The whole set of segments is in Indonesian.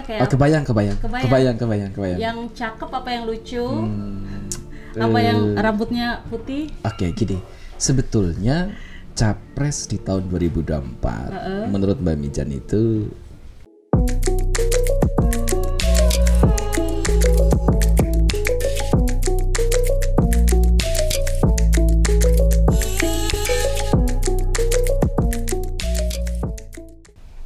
Kayak Kebayang. yang cakep apa yang lucu? Apa yang rambutnya putih? Oke, gini. Sebetulnya capres di tahun 2024 menurut Mbak Mijan itu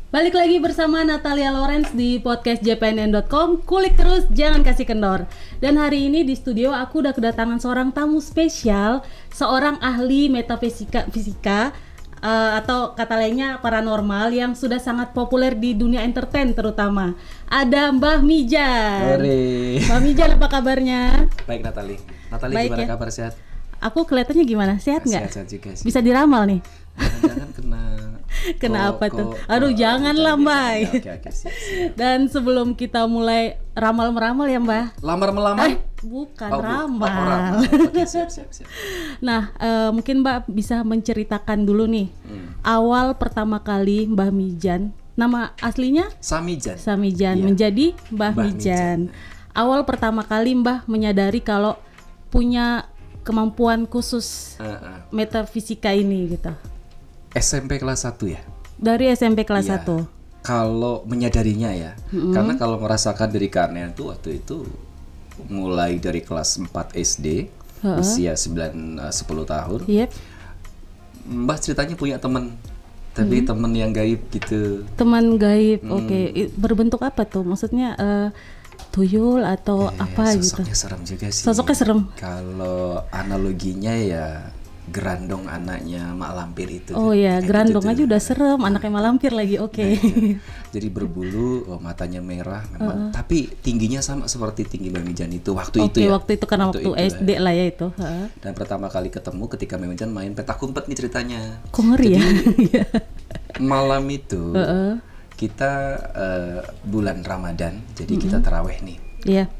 Balik lagi bersama Natalia Lawrence di podcast jpnn.com. Kulik terus, jangan kasih kendor. Dan hari ini di studio aku udah kedatangan seorang tamu spesial, seorang ahli metafisika atau kata lainnya paranormal yang sudah sangat populer di dunia entertain terutama. Ada Mbah Mijan. Mbah Mijan, apa kabarnya? Baik, Natali. Baik, gimana ya? kabar, sehat? Aku kelihatannya gimana? Sehat nggak? Sehat juga sih. Bisa diramal nih. Jangan Kena apa tuh? Aduh, janganlah Mbak. Oke, siap. Dan sebelum kita mulai ramal-meramal ya Mbak. Lamar-melamar? Bukan, ramal. ramal. Oke, siap. Nah, mungkin Mbak bisa menceritakan dulu nih awal pertama kali Mbah Mijan, nama aslinya Samijan. Iya. Menjadi Mbah Mijan. Awal pertama kali Mbah menyadari kalau punya kemampuan khusus metafisika ini gitu. SMP kelas 1 ya? Dari SMP kelas 1. Kalau menyadarinya ya, karena kalau merasakan dari keanehan itu waktu itu mulai dari kelas 4 SD, usia 10 tahun. Yep. Mbah ceritanya punya teman, tapi teman yang gaib gitu. Teman gaib, oke. Berbentuk apa tuh? Maksudnya tuyul atau apa gitu? Sosoknya serem juga sih. Sosoknya serem. Kalau analoginya ya gerandong anaknya Mak Lampir itu. Oh ya, gerandong aja udah serem, anaknya Mak Lampir lagi. Oke. Jadi berbulu, matanya merah memang, tapi tingginya sama seperti tinggi Mbak Mijan itu waktu itu ya. Waktu itu karena waktu SD lah ya itu. Dan pertama kali ketemu ketika Mbak Mijan main petak umpet nih ceritanya. Kok ngeri ya? Malam itu kita bulan Ramadan, jadi kita taraweh nih. Iya.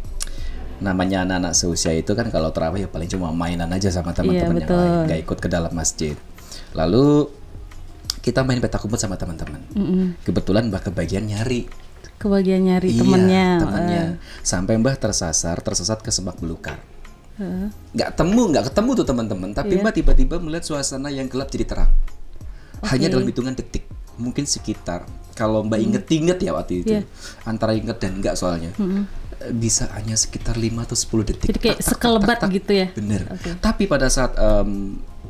Namanya anak-anak seusia itu kan kalau tarawih ya paling cuma mainan aja sama teman-teman yang lain, nggak ikut ke dalam masjid. Lalu kita main petak umpet sama teman-teman. Kebetulan Mbah kebagian nyari. Temennya. Sampai Mbah tersesat ke semak belukar. Nggak ketemu tuh teman-teman. Tapi Mbah tiba-tiba melihat suasana yang gelap jadi terang. Hanya dalam hitungan detik. Mungkin sekitar, kalau Mbak inget ya waktu itu, antara inget dan enggak soalnya. Bisa hanya sekitar 5 atau 10 detik. Jadi kayak sekelebat gitu ya. Bener. Tapi pada saat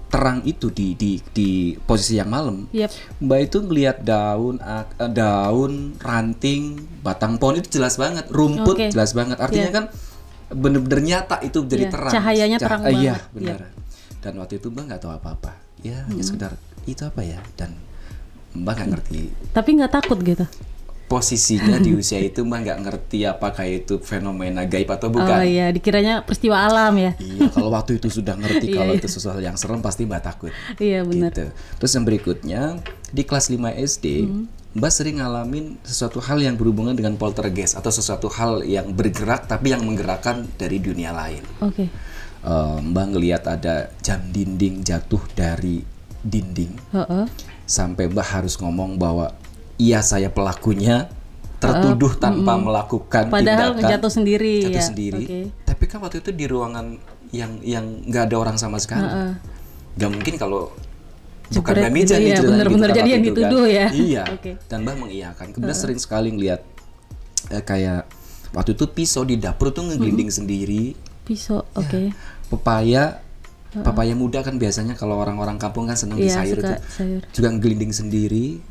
terang itu di posisi yang malam, Mbak itu ngelihat daun, ranting, batang pohon itu jelas banget, rumput jelas banget. Artinya kan bener-bener nyata itu jadi terang. Cahayanya terang banget. Iya, benar. Dan waktu itu Mbak nggak tahu apa-apa. Ya, hanya sekedar itu apa ya, dan Mbak nggak ngerti. Tapi nggak takut gitu? Posisinya di usia itu Mbak nggak ngerti apakah itu fenomena gaib atau bukan. Oh iya, dikiranya peristiwa alam ya. Iya, kalau waktu itu sudah ngerti kalau itu sesuatu yang serem pasti Mbak takut. Iya benar. Gitu. Terus yang berikutnya di kelas 5 SD, Mbak sering ngalamin sesuatu hal yang berhubungan dengan poltergeist atau sesuatu hal yang bergerak tapi yang menggerakkan dari dunia lain. Oke. Mbak ngelihat ada jam dinding jatuh dari dinding. Sampai Mbak harus ngomong bahwa iya saya pelakunya, tertuduh tanpa melakukan padahal tindakan. Jatuh sendiri. Tapi kan waktu itu di ruangan yang nggak ada orang sama sekali. Gak mungkin kalau bukan Mbak Mijan iya, bener-bener jadi yang dituduh kan. Ya. Iya. Dan Mbak mengiyakan. Kemudian sering sekali ngeliat kayak waktu itu pisau di dapur tuh ngeglinding sendiri. Pisau, Papaya muda kan biasanya kalau orang-orang kampung kan senang di sayur itu. Juga ngelinding sendiri.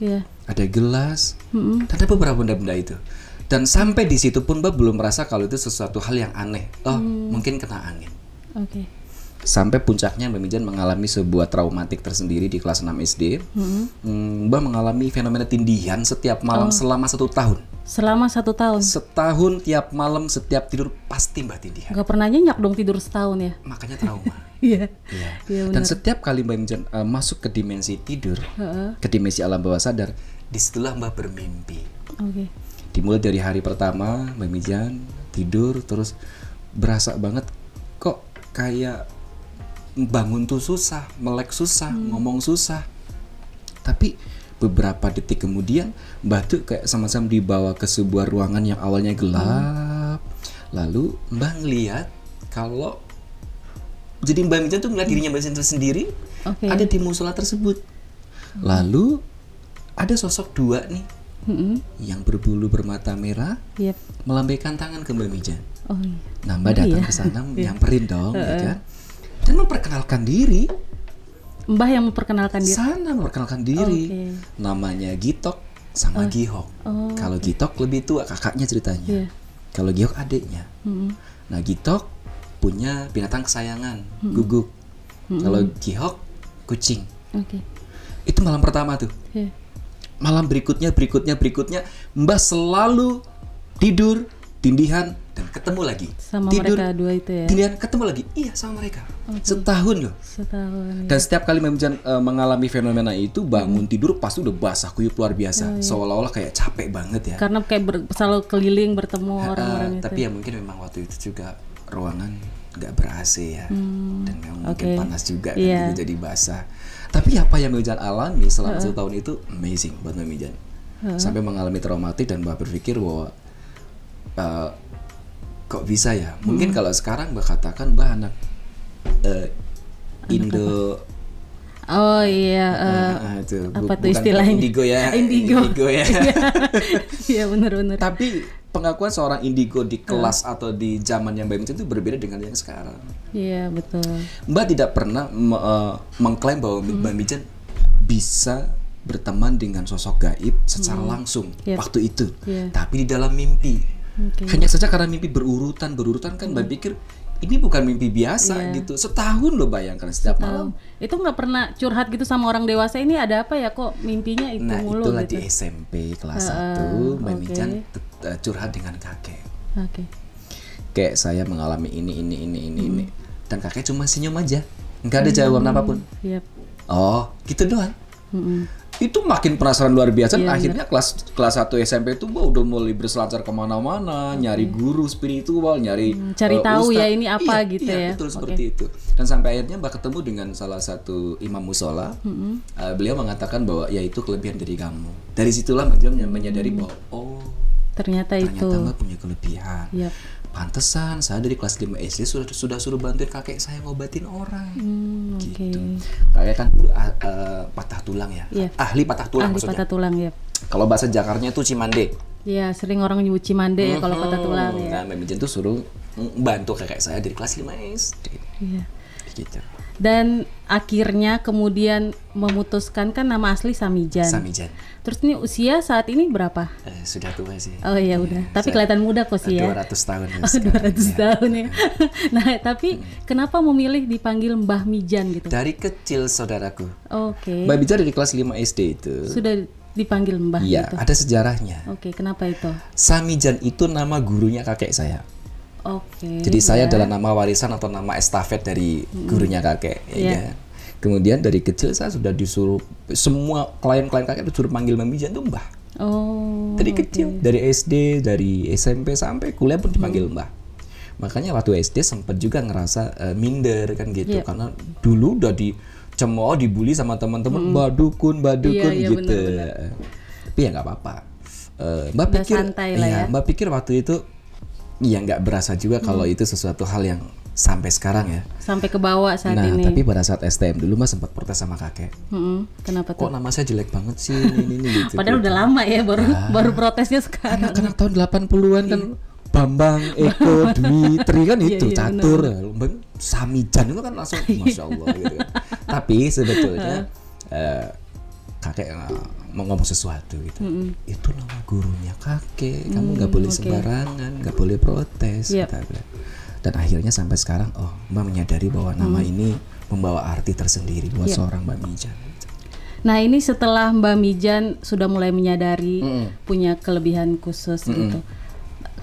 Ada gelas. Dan ada beberapa benda-benda itu. Dan sampai di situ pun Mbak belum merasa kalau itu sesuatu hal yang aneh. Mungkin kena angin. Sampai puncaknya Mbak Mijan mengalami sebuah traumatik tersendiri di kelas 6 SD. Mbak mengalami fenomena tindihan setiap malam selama 1 tahun. Selama 1 tahun? Setahun tiap malam, setiap tidur pasti Mbak tindihan. Gak pernah nyenyak dong tidur setahun ya? Makanya trauma. Iya. Dan setiap kali Mbak Mijan masuk ke dimensi tidur, ke dimensi alam bawah sadar, disitulah Mbak bermimpi. Dimulai dari hari pertama Mbak Mijan tidur, terus berasa banget kok kayak bangun tuh susah, melek susah, ngomong susah. Tapi beberapa detik kemudian Mbah tuh kayak sama-sama dibawa ke sebuah ruangan yang awalnya gelap. Lalu Mbah ngeliat kalau jadi Mbah Mijan tuh ngeliat dirinya Mbah Mijan sendiri ada di musola tersebut. Lalu ada sosok dua nih yang berbulu bermata merah melambaikan tangan ke Mbah Mijan. Nah Mbah datang ke sana nyamperin dong, ya kan? Dan memperkenalkan diri. Mbah yang memperkenalkan diri. Sana memperkenalkan diri. Namanya Gitok sama Gihok. Kalau Gitok lebih tua, kakaknya ceritanya. Kalau Gihok adiknya. Nah Gitok punya binatang kesayangan, guguk. Kalau Gihok kucing. Itu malam pertama tuh. Malam berikutnya Mbah selalu tidur tindihan dan ketemu lagi. Sama tidur, mereka dua itu ya. Tindihan ketemu lagi. Iya sama mereka. Setahun loh. Dan setiap kali Mbah Mijan mengalami fenomena itu, bangun tidur pasti udah basah kuyup luar biasa. Seolah-olah kayak capek banget ya. Karena kayak selalu keliling bertemu orang-orang itu. Tapi ya mungkin memang waktu itu juga ruangan nggak ber-AC ya. Dan memang mungkin panas juga kan gitu, jadi basah. Tapi apa yang Mbah Mijan alami selama 1 tahun itu amazing buat Mbah Mijan. Sampai mengalami traumatik dan Mbah berpikir bahwa kok bisa ya? Mungkin kalau sekarang Mbah katakan Mbah anak Indo. Oh iya, itu apa tuh istilahnya? Indigo ya. Indigo ya. Iya benar-benar. Tapi pengakuan seorang indigo di kelas atau di zaman yang Mbah Mijan itu berbeda dengan yang sekarang. Iya betul. Mbah tidak pernah mengklaim bahwa Mbah Mijan bisa berteman dengan sosok gaib secara langsung waktu itu, tapi di dalam mimpi. Hanya saja karena mimpi berurutan kan Mbah pikir ini bukan mimpi biasa gitu. Setahun loh, bayangkan setiap malam. Itu nggak pernah curhat gitu sama orang dewasa, ini ada apa ya kok mimpinya itu mulu itulah gitu. Di SMP kelas 1 Mbah Mijan curhat dengan kakek. Kayak saya mengalami ini. Dan kakek cuma senyum aja, nggak ada jawaban apapun. Oh gitu doang. Itu makin penasaran luar biasa. Akhirnya kelas 1 SMP itu udah mulai berselancar kemana-mana, nyari guru spiritual, cari tahu ustadz. Ya ini apa gitu ya. Betul seperti itu. Dan sampai akhirnya Mbak ketemu dengan salah satu imam musola. Beliau mengatakan bahwa ya itu kelebihan dari kamu. Dari situlah Mbak menyadari bahwa ternyata itu Mbak punya kelebihan. Pantesan saya dari kelas 5 SD sudah suruh bantuin kakek saya ngobatin orang. Gitu. Kakek kan dulu patah tulang ya. Ahli patah tulang maksudnya. Patah tulang ya. Kalau bahasa Jakartanya tuh Cimande. Iya, sering orang nyebut Cimande ya kalau patah tulang ya. Nah, Mbak Mijan tuh suruh bantu kakek saya dari kelas 5 SD. Gitu. Dan akhirnya kemudian memutuskan kan nama asli Samijan. Terus ini usia saat ini berapa? Sudah tua sih. Oh iya udah. Tapi kelihatan muda kok sih ya. 200 tahun. 200 tahun ya. Nah tapi kenapa memilih dipanggil Mbah Mijan gitu? Dari kecil saudaraku. Mbah Mijan dari kelas 5 SD itu. Sudah dipanggil Mbah gitu? Iya, ada sejarahnya. Kenapa itu? Samijan itu nama gurunya kakek saya. Jadi saya adalah nama warisan atau nama estafet dari gurunya kakek. Ya. Kemudian dari kecil saya sudah disuruh, semua klien-klien kakek disuruh panggil Mbah Mijan tuh Mbah. Dari kecil, dari SD, dari SMP sampai kuliah pun dipanggil Mbah. Makanya waktu SD sempat juga ngerasa minder kan gitu, karena dulu udah dicemooh, dibully sama teman-teman, Mbah Dukun gitu. Bener. Tapi ya nggak apa-apa. Mbak pikir waktu itu ya nggak berasa juga kalau itu sesuatu hal yang sampai sekarang ya. Sampai ke bawah saat ini. Tapi pada saat STM dulu Mas sempat protes sama kakek. Kenapa tuh? Kok nama saya jelek banget sih ini gitu. Padahal udah lama ya baru protesnya sekarang. Anak tahun 80-an kan Bambang, Eko, Dwi, Tri kan itu catur. Samijan itu kan langsung Masya Allah gitu kan. Tapi sebetulnya kakek mau ngomong sesuatu gitu. Itu nama gurunya kakek, kamu nggak boleh sembarangan, nggak boleh protes. Dan akhirnya sampai sekarang, Mbak menyadari bahwa nama ini membawa arti tersendiri buat seorang Mbak Mijan. Nah ini setelah Mbak Mijan sudah mulai menyadari punya kelebihan khusus gitu,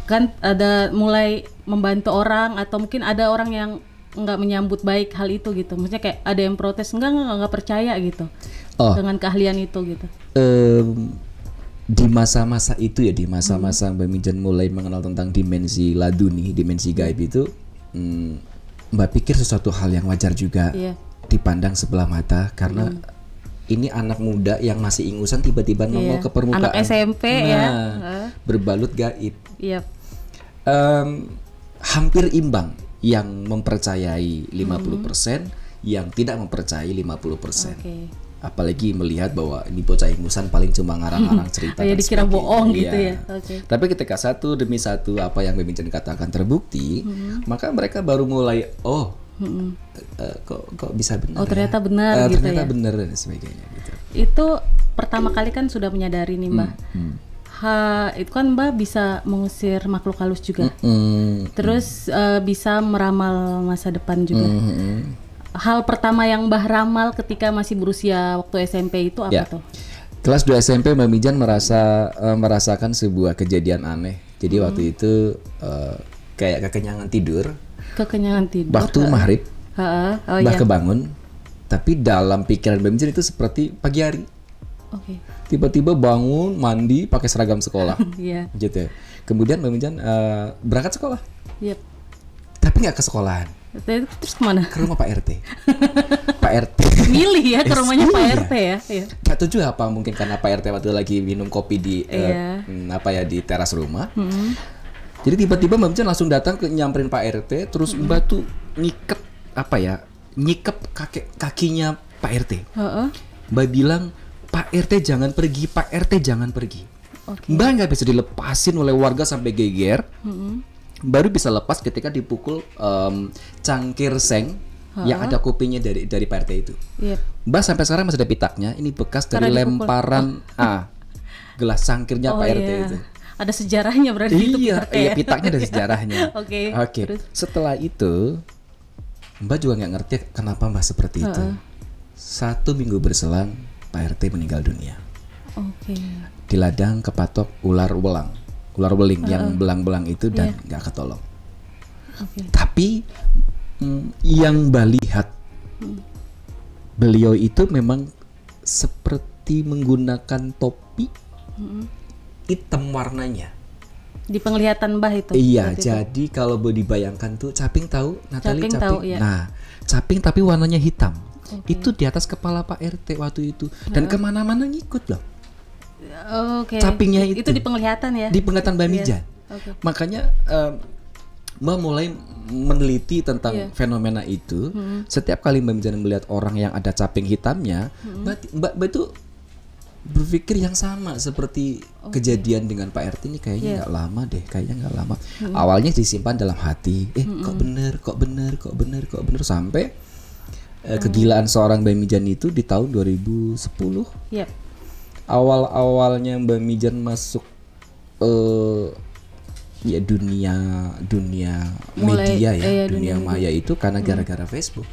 kan ada mulai membantu orang atau mungkin ada orang yang nggak menyambut baik hal itu gitu, maksudnya kayak ada yang protes nggak percaya gitu dengan keahlian itu gitu. Di masa-masa itu ya, di masa-masa Mbak Mijan mulai mengenal tentang dimensi laduni, dimensi gaib itu, Mbak pikir sesuatu hal yang wajar juga dipandang sebelah mata karena ini anak muda yang masih ingusan tiba-tiba nongol ke permukaan. Anak SMP berbalut gaib. Yep. Hampir imbang yang mempercayai 50%, yang tidak mempercayai 50%. Apalagi melihat bahwa ini bocah ingusan paling cuma ngarang-ngarang cerita. Dikira bohong gitu ya. Tapi ketika satu demi satu apa yang Mbak Mijan katakan terbukti, maka mereka baru mulai kok bisa benar. Oh ternyata benar gitu ternyata ya. Benar dan sebagainya gitu. Itu pertama kali kan sudah menyadari nih Mbak. Itu kan Mbak bisa mengusir makhluk halus juga. Terus bisa meramal masa depan juga. Hal pertama yang Mbah ramal ketika masih berusia waktu SMP itu apa tuh? Kelas 2 SMP Mbak Mijan merasakan sebuah kejadian aneh. Jadi waktu itu kayak kekenyangan tidur. Waktu maghrib, Mbah kebangun. Tapi dalam pikiran Mbak Mijan itu seperti pagi hari. Tiba-tiba bangun, mandi, pakai seragam sekolah. Gitu. Kemudian Mbak Mijan berangkat sekolah. Tapi nggak ke sekolahan. Terus kemana? Ke rumah Pak RT. Pak RT. Milih ya ke rumahnya Pak RT ya. Gak tahu juga apa, mungkin karena Pak RT waktu lagi minum kopi di di teras rumah. Jadi tiba-tiba Mbak Mijan langsung datang ke nyamperin Pak RT, terus Mbak tuh nyikep kakinya Pak RT. Mbak bilang, Pak RT jangan pergi, Pak RT jangan pergi. Mbak nggak bisa dilepasin oleh warga sampai geger. Baru bisa lepas ketika dipukul cangkir seng yang ada kopinya dari Pak RT itu. Mbak sampai sekarang masih ada pitaknya. Ini bekas dari lemparan gelas cangkirnya Pak RT itu. Ada sejarahnya berarti itu pitaknya. Iya, pitaknya ada sejarahnya. Oke. Setelah itu Mbak juga nggak ngerti kenapa Mbak seperti itu. 1 minggu berselang Pak RT meninggal dunia. Di ladang kepatok ular beling yang belang-belang itu dan nggak ketolong. Tapi yang Mbak lihat, beliau itu memang seperti menggunakan topi hitam warnanya. Di penglihatan Mbah itu. Iya, jadi kalau boleh dibayangkan tuh caping tahu, Natali caping. Nah, caping tapi warnanya hitam. Itu di atas kepala Pak RT waktu itu dan kemana-mana ngikut loh. Capingnya itu di penglihatan ya. Di penglihatan Mbak Mijan. Makanya Mbak mulai meneliti tentang fenomena itu. Setiap kali Mbak Mijan melihat orang yang ada caping hitamnya, Mbak itu berpikir yang sama seperti kejadian dengan Pak RT ini kayaknya nggak lama deh, Awalnya disimpan dalam hati, kok bener sampai kegilaan seorang Mbak Mijan itu di tahun 2010. Awal-awalnya Mbak Mijan masuk dunia media dunia maya itu karena gara-gara Facebook.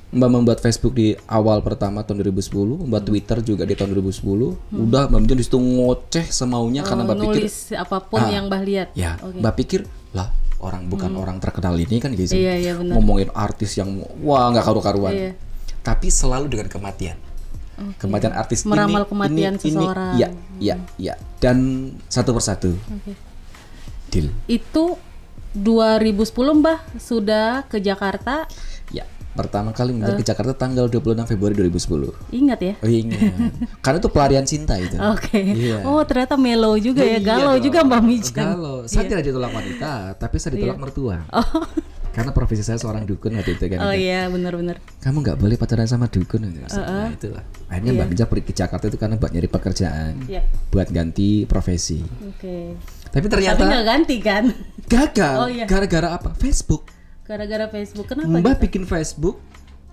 Mbak membuat Facebook di awal pertama tahun 2010, membuat Twitter juga di tahun 2010. Udah Mbak Mijan disitu ngoceh semaunya karena Mbak pikir nulis apapun yang Mbak lihat. Mbak pikir lah orang orang terkenal ini kan gitu. Ngomongin artis yang wah nggak karu-karuan. Tapi selalu dengan kematian. Kematian artis meramal kematian seseorang. Iya. Dan satu persatu. Deal. Itu 2010 Mbah sudah ke Jakarta. Ya, pertama kali ke Jakarta tanggal 26 Februari 2010. Ingat ya? Ingat. Karena itu pelarian cinta itu. Oh, ternyata mellow juga ya, galau juga Mbak Mijan. Galau. Saya tidak ditolak wanita, tapi saya ditolak mertua. Karena profesi saya seorang dukun waktu itu kan. Benar-benar. Kamu nggak boleh pacaran sama dukun. Nah, itulah. Akhirnya Mbak Mijan pergi ke Jakarta itu karena buat nyari pekerjaan, buat ganti profesi. Tapi ternyata nggak ganti kan? Gagal. Gara-gara apa? Facebook. Gara-gara Facebook. Kenapa? Mbak bikin Facebook,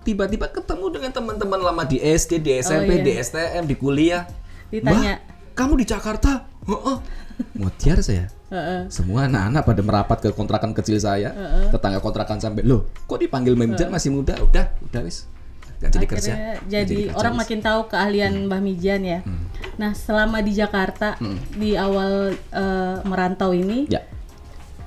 tiba-tiba ketemu dengan teman-teman lama di SD, di SMP, di STM, di kuliah. Ditanya, Mbak, kamu di Jakarta? Mutiar saya. Semua anak-anak pada merapat ke kontrakan kecil saya. Tetangga kontrakan sampai, loh, kok dipanggil Mbak Mijan masih muda? Udah wis. Gak jadi kerja. Jadi orang makin tahu keahlian Mbah Mijan ya. Nah, selama di Jakarta di awal merantau ini,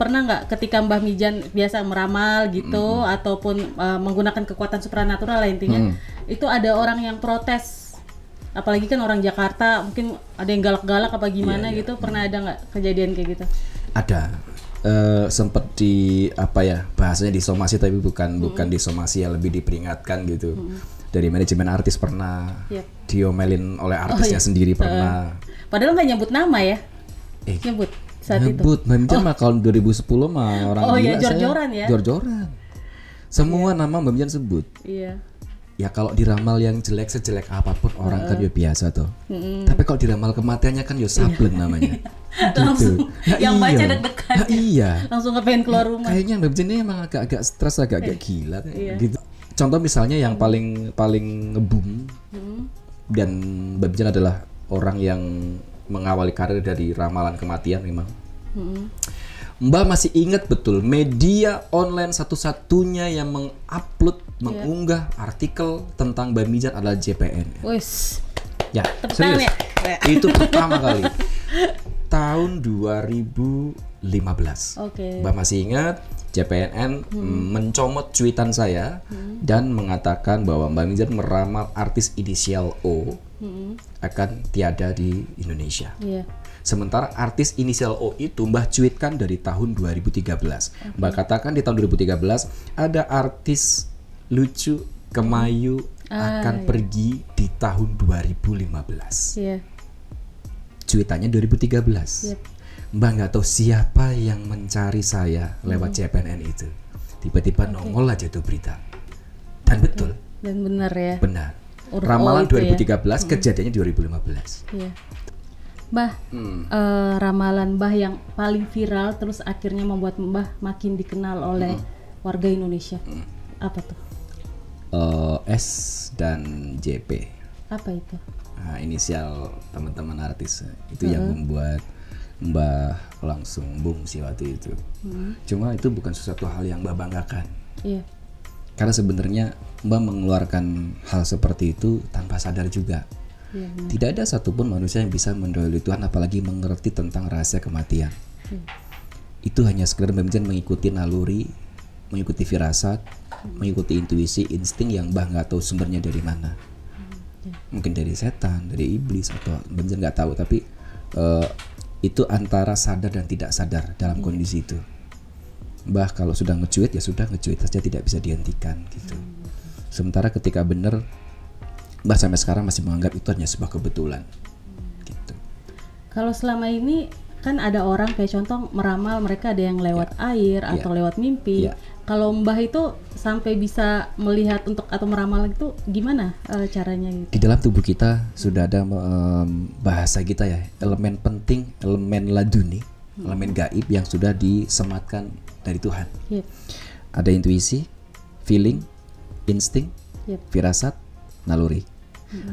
pernah nggak ketika Mbah Mijan biasa meramal gitu ataupun menggunakan kekuatan supranatural lah intinya, itu ada orang yang protes? Apalagi kan orang Jakarta, mungkin ada yang galak-galak apa gimana gitu. Pernah ada nggak kejadian kayak gitu? Ada. Sempat di apa ya bahasanya disomasi, tapi bukan disomasi ya, lebih diperingatkan gitu. Dari manajemen artis pernah, diomelin oleh artisnya sendiri pernah. Padahal nggak nyebut nama ya? Nyebut saat nyebut. Mbak Mijan mah tahun 2010 mah orang gila jor-joran ya? Jor-joran. Semua nama Mbak Mijan sebut. Iya. Ya kalau diramal yang jelek sejelek apapun orang kan ya biasa tuh. Tapi kalau diramal kematiannya kan ya sableng namanya. Langsung gitu. yang baca deg-degan. Iya. Langsung kepengen keluar rumah. Kayaknya Mbak Mijan ini emang agak-agak stres, agak-agak gila gitu. Contoh misalnya yang paling nge-boom dan Mbak Mijan adalah orang yang mengawali karir dari ramalan kematian memang. Mbak masih ingat betul media online satu-satunya yang mengupload, mengunggah artikel tentang Mbak Mijan adalah JPN. Wes. Ya, serius. Itu pertama kali. Tahun 2015. Mbak masih ingat JPNN mencomot cuitan saya dan mengatakan bahwa Mbak Mijan meramal artis inisial O akan tiada di Indonesia. Sementara artis inisial O itu Mbak cuitkan dari tahun 2013. Mbak katakan di tahun 2013 ada artis lucu Kemayu akan pergi di tahun 2015. Cuitannya 2013. Mbak nggak tahu siapa yang mencari saya lewat CPNN itu. Tiba-tiba nongol aja tuh berita. Dan betul. Dan benar ya. Benar. Ramalan 2013, kejadiannya 2015. Mbah, ramalan Mbah yang paling viral terus akhirnya membuat Mbah makin dikenal oleh warga Indonesia. Apa tuh? S dan JP. Apa itu? Nah, inisial teman-teman artis itu yang membuat Mbah langsung boom sih waktu itu. Cuma itu bukan sesuatu hal yang Mbah banggakan. Karena sebenarnya Mbah mengeluarkan hal seperti itu tanpa sadar juga. Tidak ada satupun manusia yang bisa mendahului Tuhan, apalagi mengerti tentang rahasia kematian. Itu hanya sekedar Mbak Mijan mengikuti naluri, mengikuti firasat, mengikuti intuisi, insting yang Mbah nggak tahu sumbernya dari mana. Mungkin dari setan, dari iblis, atau Mbak Mijan nggak tahu. Tapi itu antara sadar dan tidak sadar dalam kondisi itu. Mbah kalau sudah ngecuit ya sudah ngecuit saja, tidak bisa dihentikan gitu. Sementara ketika benar, Mbah sampai sekarang masih menganggap itu hanya sebuah kebetulan. Gitu. Kalau selama ini kan ada orang kayak contoh meramal mereka ada yang lewat air atau lewat mimpi. Kalau Mbah itu sampai bisa melihat untuk atau meramal itu gimana caranya gitu? Di dalam tubuh kita sudah ada bahasa kita ya, elemen penting, elemen laduni, elemen gaib yang sudah disematkan dari Tuhan. Ada intuisi, feeling, insting, firasat, naluri.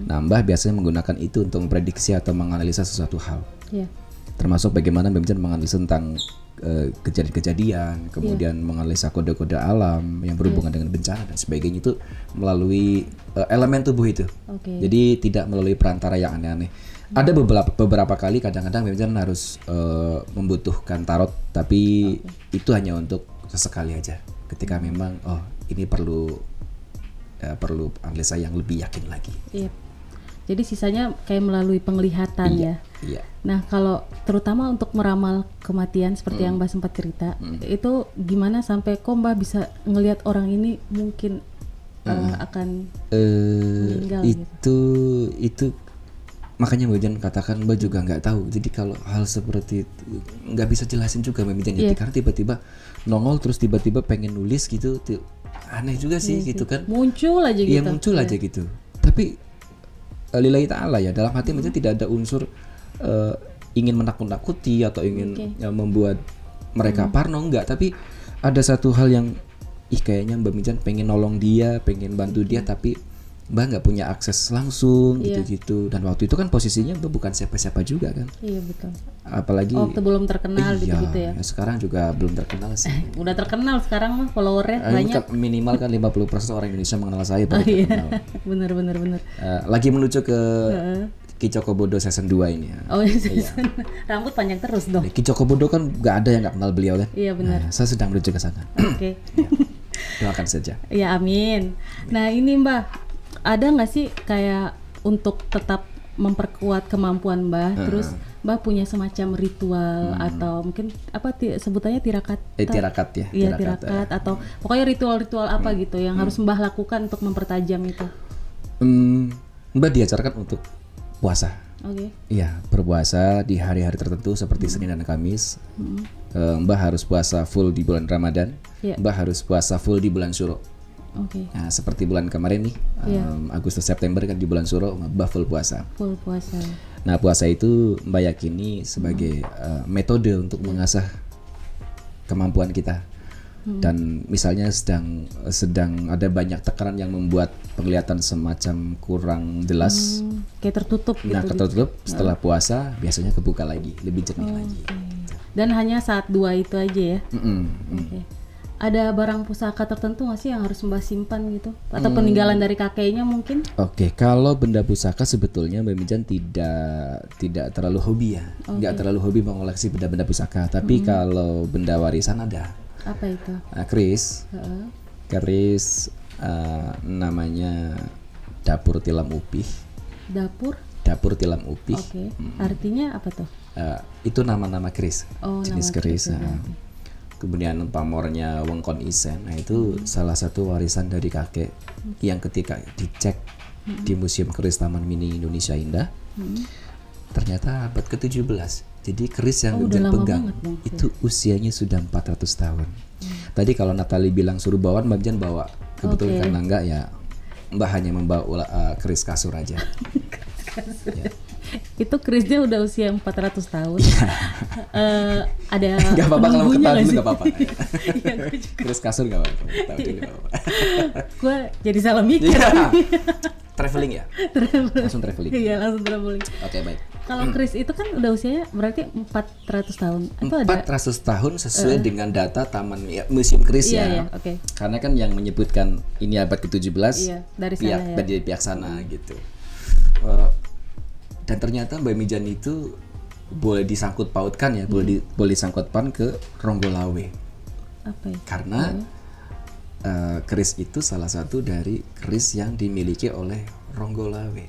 Nah, Mbah biasanya menggunakan itu untuk memprediksi atau menganalisa sesuatu hal. Termasuk bagaimana Mbah Mijan menganalisa tentang kejadian-kejadian, kemudian menganalisa kode-kode alam yang berhubungan dengan bencana dan sebagainya, itu melalui elemen tubuh itu. Jadi tidak melalui perantara yang aneh-aneh. Ada beberapa kali kadang-kadang Mbah Mijan harus membutuhkan tarot, tapi itu hanya untuk sesekali aja. Ketika memang ini perlu analisa yang lebih yakin lagi. Jadi sisanya kayak melalui penglihatan ya. Nah kalau terutama untuk meramal kematian seperti yang Mbah sempat cerita, itu gimana sampai kok Mbah bisa ngelihat orang ini mungkin akan meninggal itu makanya Mbak Mijan katakan Mbak juga nggak tahu. Jadi kalau hal seperti itu nggak bisa jelasin juga Mbak Mijan karena tiba-tiba nongol terus tiba-tiba pengen nulis gitu, aneh juga sih gitu kan. Muncul aja gitu. Iya muncul aja gitu. Tapi lillahi ta'ala ya, dalam hati Mijan tidak ada unsur ingin menakut-nakuti atau ingin membuat mereka parno, enggak. Tapi ada satu hal yang kayaknya Mbak Mijan pengen nolong dia, pengen bantu dia, tapi Mbak nggak punya akses langsung gitu-gitu. Dan waktu itu kan posisinya Mbak bukan siapa-siapa juga kan. Iya betul. Apalagi waktu belum terkenal gitu ya. Sekarang juga belum terkenal sih. Udah terkenal sekarang mah, followernya banyak. Minimal kan 50% orang Indonesia mengenal saya baru terkenal. Bener. Lagi menuju ke Ki Cokobodo season 2 ini ya. Rambut panjang terus dong. Ki Cokobodo kan nggak ada yang nggak kenal beliau kan. Iya benar. Saya sedang menuju ke sana. Doakan saja. Ya amin. Nah ini Mbah, ada nggak sih kayak untuk tetap memperkuat kemampuan Mbah, terus Mbah punya semacam ritual atau mungkin apa sebutannya tirakat? Tirakat ya. Iya, tirakat atau pokoknya ritual-ritual apa gitu yang harus Mbah lakukan untuk mempertajam itu? Mbah diajarkan untuk puasa. Oke. Iya, berpuasa di hari-hari tertentu seperti Senin dan Kamis. Mbah harus puasa full di bulan Ramadan. Mbah harus puasa full di bulan Syuro. Oke. Nah, seperti bulan kemarin nih, Agustus September kan di bulan Syuro, Mbah full puasa. Full puasa. Nah, puasa itu Mbah yakini sebagai metode untuk mengasah kemampuan kita. Dan misalnya sedang ada banyak tekanan yang membuat penglihatan semacam kurang jelas, kayak tertutup gitu. Nah, tertutup setelah puasa biasanya kebuka lagi, lebih jernih lagi. Dan hanya saat 2 itu aja ya. Oke. Ada barang pusaka tertentu nggak sih yang harus Mbah simpan gitu? Atau peninggalan dari kakeknya mungkin? Oke, kalau benda pusaka sebetulnya Mbak Mijan tidak terlalu hobi ya. Nggak terlalu hobi mengoleksi benda-benda pusaka. Tapi kalau benda warisan ada. Apa itu? Keris. Keris namanya dapur tilam upih. Dapur tilam upih. Oke. Artinya apa tuh? Itu nama-nama keris. Jenis keris. Kemudian pamornya Wengkon Isen. Nah, itu salah satu warisan dari kakek yang ketika dicek di Museum Keris Taman Mini Indonesia Indah, ternyata abad ke-17. Jadi keris yang dia pegang itu usianya sudah 400 tahun. Tadi kalau Natali bilang suruh bawa, Mbak Jan bawa. Kebetulan karena enggak ya, Mbak hanya membawa keris kasur aja. Ya. Itu kerisnya udah usia 400 tahun. Ada nggak apa-apa kalau ketahuan dulu nggak apa-apa. Keris kasur nggak apa-apa. Gue jadi salah mikir. Traveling ya? Langsung traveling. Iya, langsung traveling. Oke, baik. Kalau keris itu kan udah usianya berarti 400 tahun. Itu 400 tahun sesuai dengan data Taman Museum Keris ya. Okay. Karena kan yang menyebutkan ini abad ke-17 dari sana dari pihak sana gitu. Dan ternyata Mbak Mijan itu boleh disangkut pautkan ya, boleh disangkut pautkan ke Ronggolawe. Apa ya? Karena keris itu salah satu dari keris yang dimiliki oleh Ronggolawe.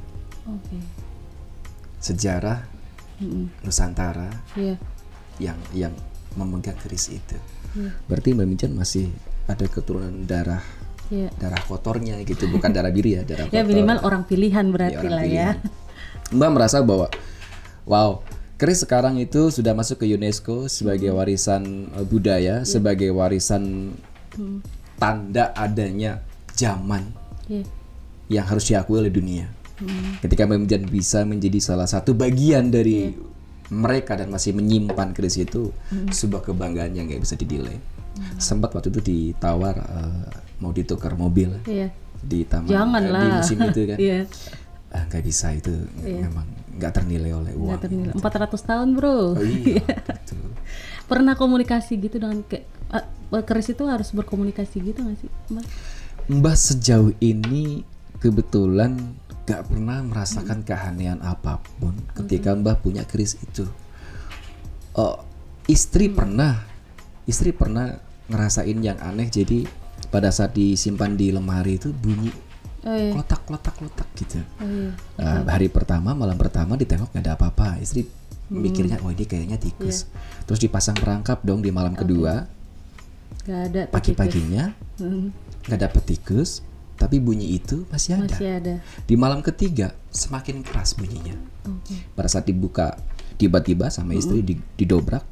Sejarah Nusantara yang memegang keris itu. Berarti Mbak Mijan masih ada keturunan darah kotornya gitu, bukan darah biru ya, darah kotor. Ya minimal orang pilihan berarti lah ya. Mbak merasa bahwa wow, keris sekarang itu sudah masuk ke UNESCO sebagai warisan budaya, sebagai warisan tanda adanya zaman yang harus diakui oleh dunia. Ketika Mbak Mijan bisa menjadi salah satu bagian dari mereka dan masih menyimpan keris itu, sebuah kebanggaan yang nggak bisa dinilai. Sempat waktu itu ditawar mau ditukar mobil di taman di musim itu kan. Nggak bisa, itu memang nggak ternilai oleh uang. 400 tahun bro. Betul. Pernah komunikasi gitu dengan keris itu harus berkomunikasi gitu nggak sih Mbah? Sejauh ini kebetulan nggak pernah merasakan keanehan apapun ketika Mbah punya keris itu. Istri pernah ngerasain yang aneh. Jadi pada saat disimpan di lemari itu bunyi klotak gitu. Hari pertama, malam pertama ditengok nggak ada apa-apa. Istri mikirnya ini kayaknya tikus. Terus dipasang perangkap dong di malam kedua. Gak ada. Pagi-paginya nggak dapet tikus, tapi bunyi itu masih ada. Di malam ketiga semakin keras bunyinya. Pada saat dibuka tiba-tiba sama istri didobrak,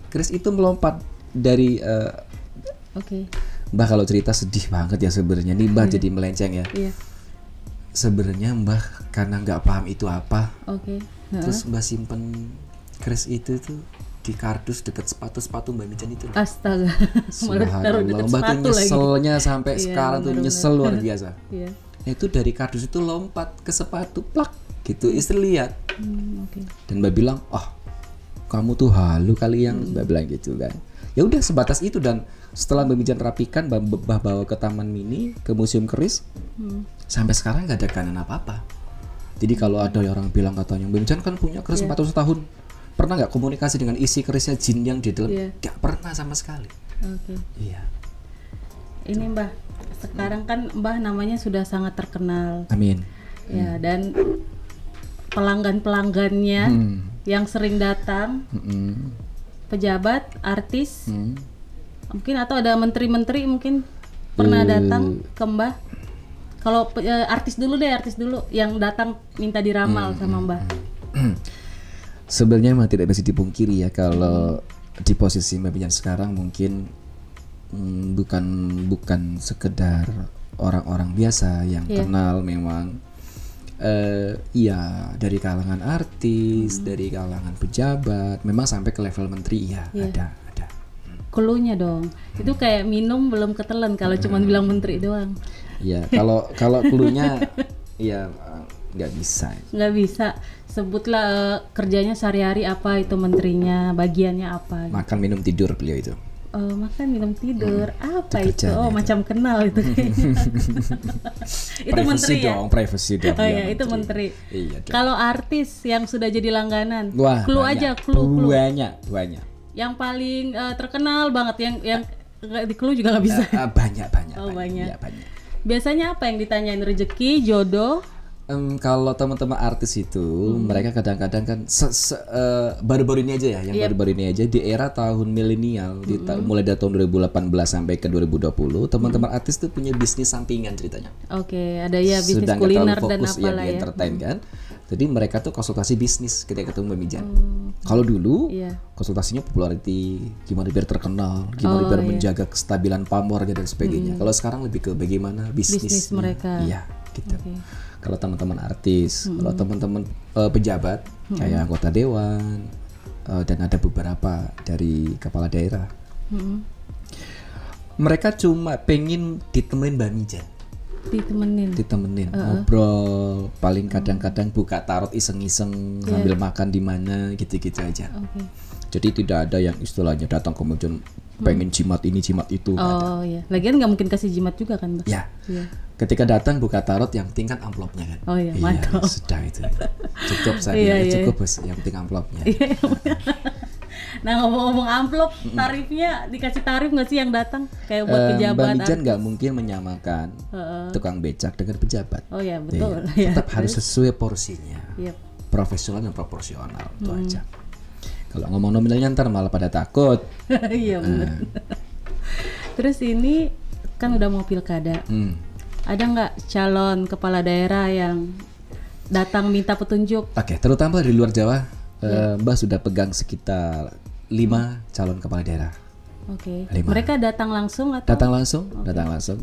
keris itu melompat dari. Mbah kalau cerita sedih banget ya sebenarnya. Nih Mbah jadi melenceng ya. Sebenarnya Mbah karena nggak paham itu apa. Terus Mbah simpen keris itu tuh di kardus dekat sepatu Mbak Mijan itu. Astaga. Subhanallah. Mbah tuh nyeselnya sampai sekarang tuh nyesel luar biasa. Itu dari kardus itu lompat ke sepatu, plak gitu. Istri lihat. Dan Mbah bilang, kamu tuh halu kali yang Mbah bilang gitu kan. Ya udah sebatas itu. Dan setelah Mbak Mijan rapikan, Mbah bawa ke Taman Mini, ke Museum Keris, sampai sekarang nggak ada kanan apa-apa. Jadi kalau ada orang bilang katanya Mbak Mijan kan punya keris 400 tahun, pernah nggak komunikasi dengan isi kerisnya jin yang di dalam? Nggak pernah sama sekali. Iya. Ini Mbah, sekarang kan Mbah namanya sudah sangat terkenal. Amin. Ya, dan pelanggan-pelanggannya yang sering datang, pejabat, artis, mungkin atau ada menteri-menteri mungkin pernah datang ke Mbah. Kalau artis dulu yang datang minta diramal sama Mbah. Sebenarnya memang tidak bisa dipungkiri ya kalau di posisi Mbak Mijan sekarang mungkin bukan sekedar orang-orang biasa yang kenal, memang dari kalangan artis, dari kalangan pejabat, memang sampai ke level menteri ada. Cluenya dong, itu kayak minum belum ketelan kalau cuma bilang menteri doang. Ya, kalau cluenya ya nggak bisa. Sebutlah kerjanya sehari-hari apa, itu menterinya, bagiannya apa. Makan, minum, tidur beliau itu. Makan, minum, tidur, apa itu? Macam kenal itu. Itu menteri ya? Privacy dong. Oh ya, itu menteri. Iya, kalau artis yang sudah jadi langganan, clue aja. Banyak. Yang paling terkenal banget, yang di clue juga nggak bisa. Banyak. Banyak. Ya, banyak. Biasanya apa yang ditanyain? Rezeki, jodoh? Kalau teman-teman artis itu mereka kadang-kadang kan baru-baru ini aja ya, baru-baru ini aja di era tahun milenial, mulai dari tahun 2018 sampai ke 2020, teman-teman artis tuh punya bisnis sampingan ceritanya. Oke, ada ya bisnis kuliner dan apalah ya. Entertain kan. Jadi mereka tuh konsultasi bisnis ketika ketemu Mbak Mijan. Kalau dulu konsultasinya popularity, gimana biar terkenal, gimana biar menjaga kestabilan pamornya dan sebagainya. Kalau sekarang lebih ke bagaimana bisnis mereka. Iya, gitu. Kalau teman-teman artis, kalau teman-teman pejabat kayak anggota dewan dan ada beberapa dari kepala daerah, mereka cuma pengen ditemenin Mbak Mijan. Ditemenin ngobrol, paling kadang-kadang buka tarot iseng-iseng sambil makan di mana, gitu-gitu aja. Jadi tidak ada yang istilahnya datang kemudian pengen jimat ini jimat itu. Iya. Lagian nggak mungkin kasih jimat juga kan, Mbak? Ya. Ketika datang buka tarot, yang penting kan amplopnya kan. Oh iya, mantap. Sudah itu. Cukup saya cukup bos, yang penting amplopnya. Nah, ngomong-ngomong amplop, tarifnya dikasih tarif nggak sih yang datang? Kayak buat pejabat. Mbak Mijan nggak mungkin menyamakan tukang becak dengan pejabat. Oh ya, betul. Tetap harus sesuai porsinya. Profesional dan proporsional, itu aja. Kalau ngomong nominalnya ntar malah pada takut. Iya benar. Terus ini kan udah mau pilkada. Ada nggak calon kepala daerah yang datang minta petunjuk? Oke, terutama di luar Jawa, Mbak sudah pegang sekitar 5 calon kepala daerah. Oke. Mereka datang langsung atau? Datang langsung.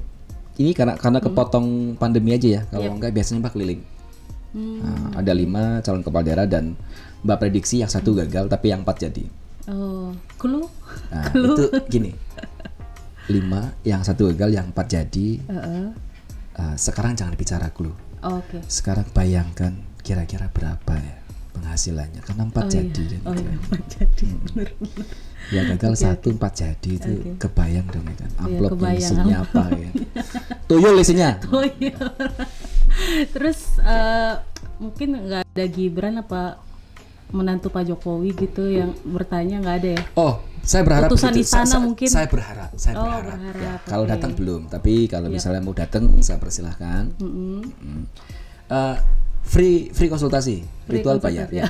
Ini karena kepotong pandemi aja ya. Kalau enggak biasanya Mbak keliling. Ada 5 calon kepala daerah dan Mbak prediksi yang 1 gagal tapi yang 4 jadi. Clue? Itu gini. 5 yang 1 gagal, yang 4 jadi. Sekarang jangan bicara clue. Sekarang bayangkan kira-kira berapa ya penghasilannya, karena 4 jadi. 4 jadi. Bener. Ya gagal 1, 4 jadi itu kebayang dong kan. Amplopnya isinya apa ya. Tuyul isinya. Terus mungkin nggak ada Gibran apa menantu Pak Jokowi gitu yang bertanya, nggak ada ya? Saya berharap utusan istana mungkin. Saya berharap. Ya. Kalau datang belum, tapi kalau misalnya mau datang saya persilahkan. Free konsultasi, ritual bayar ya.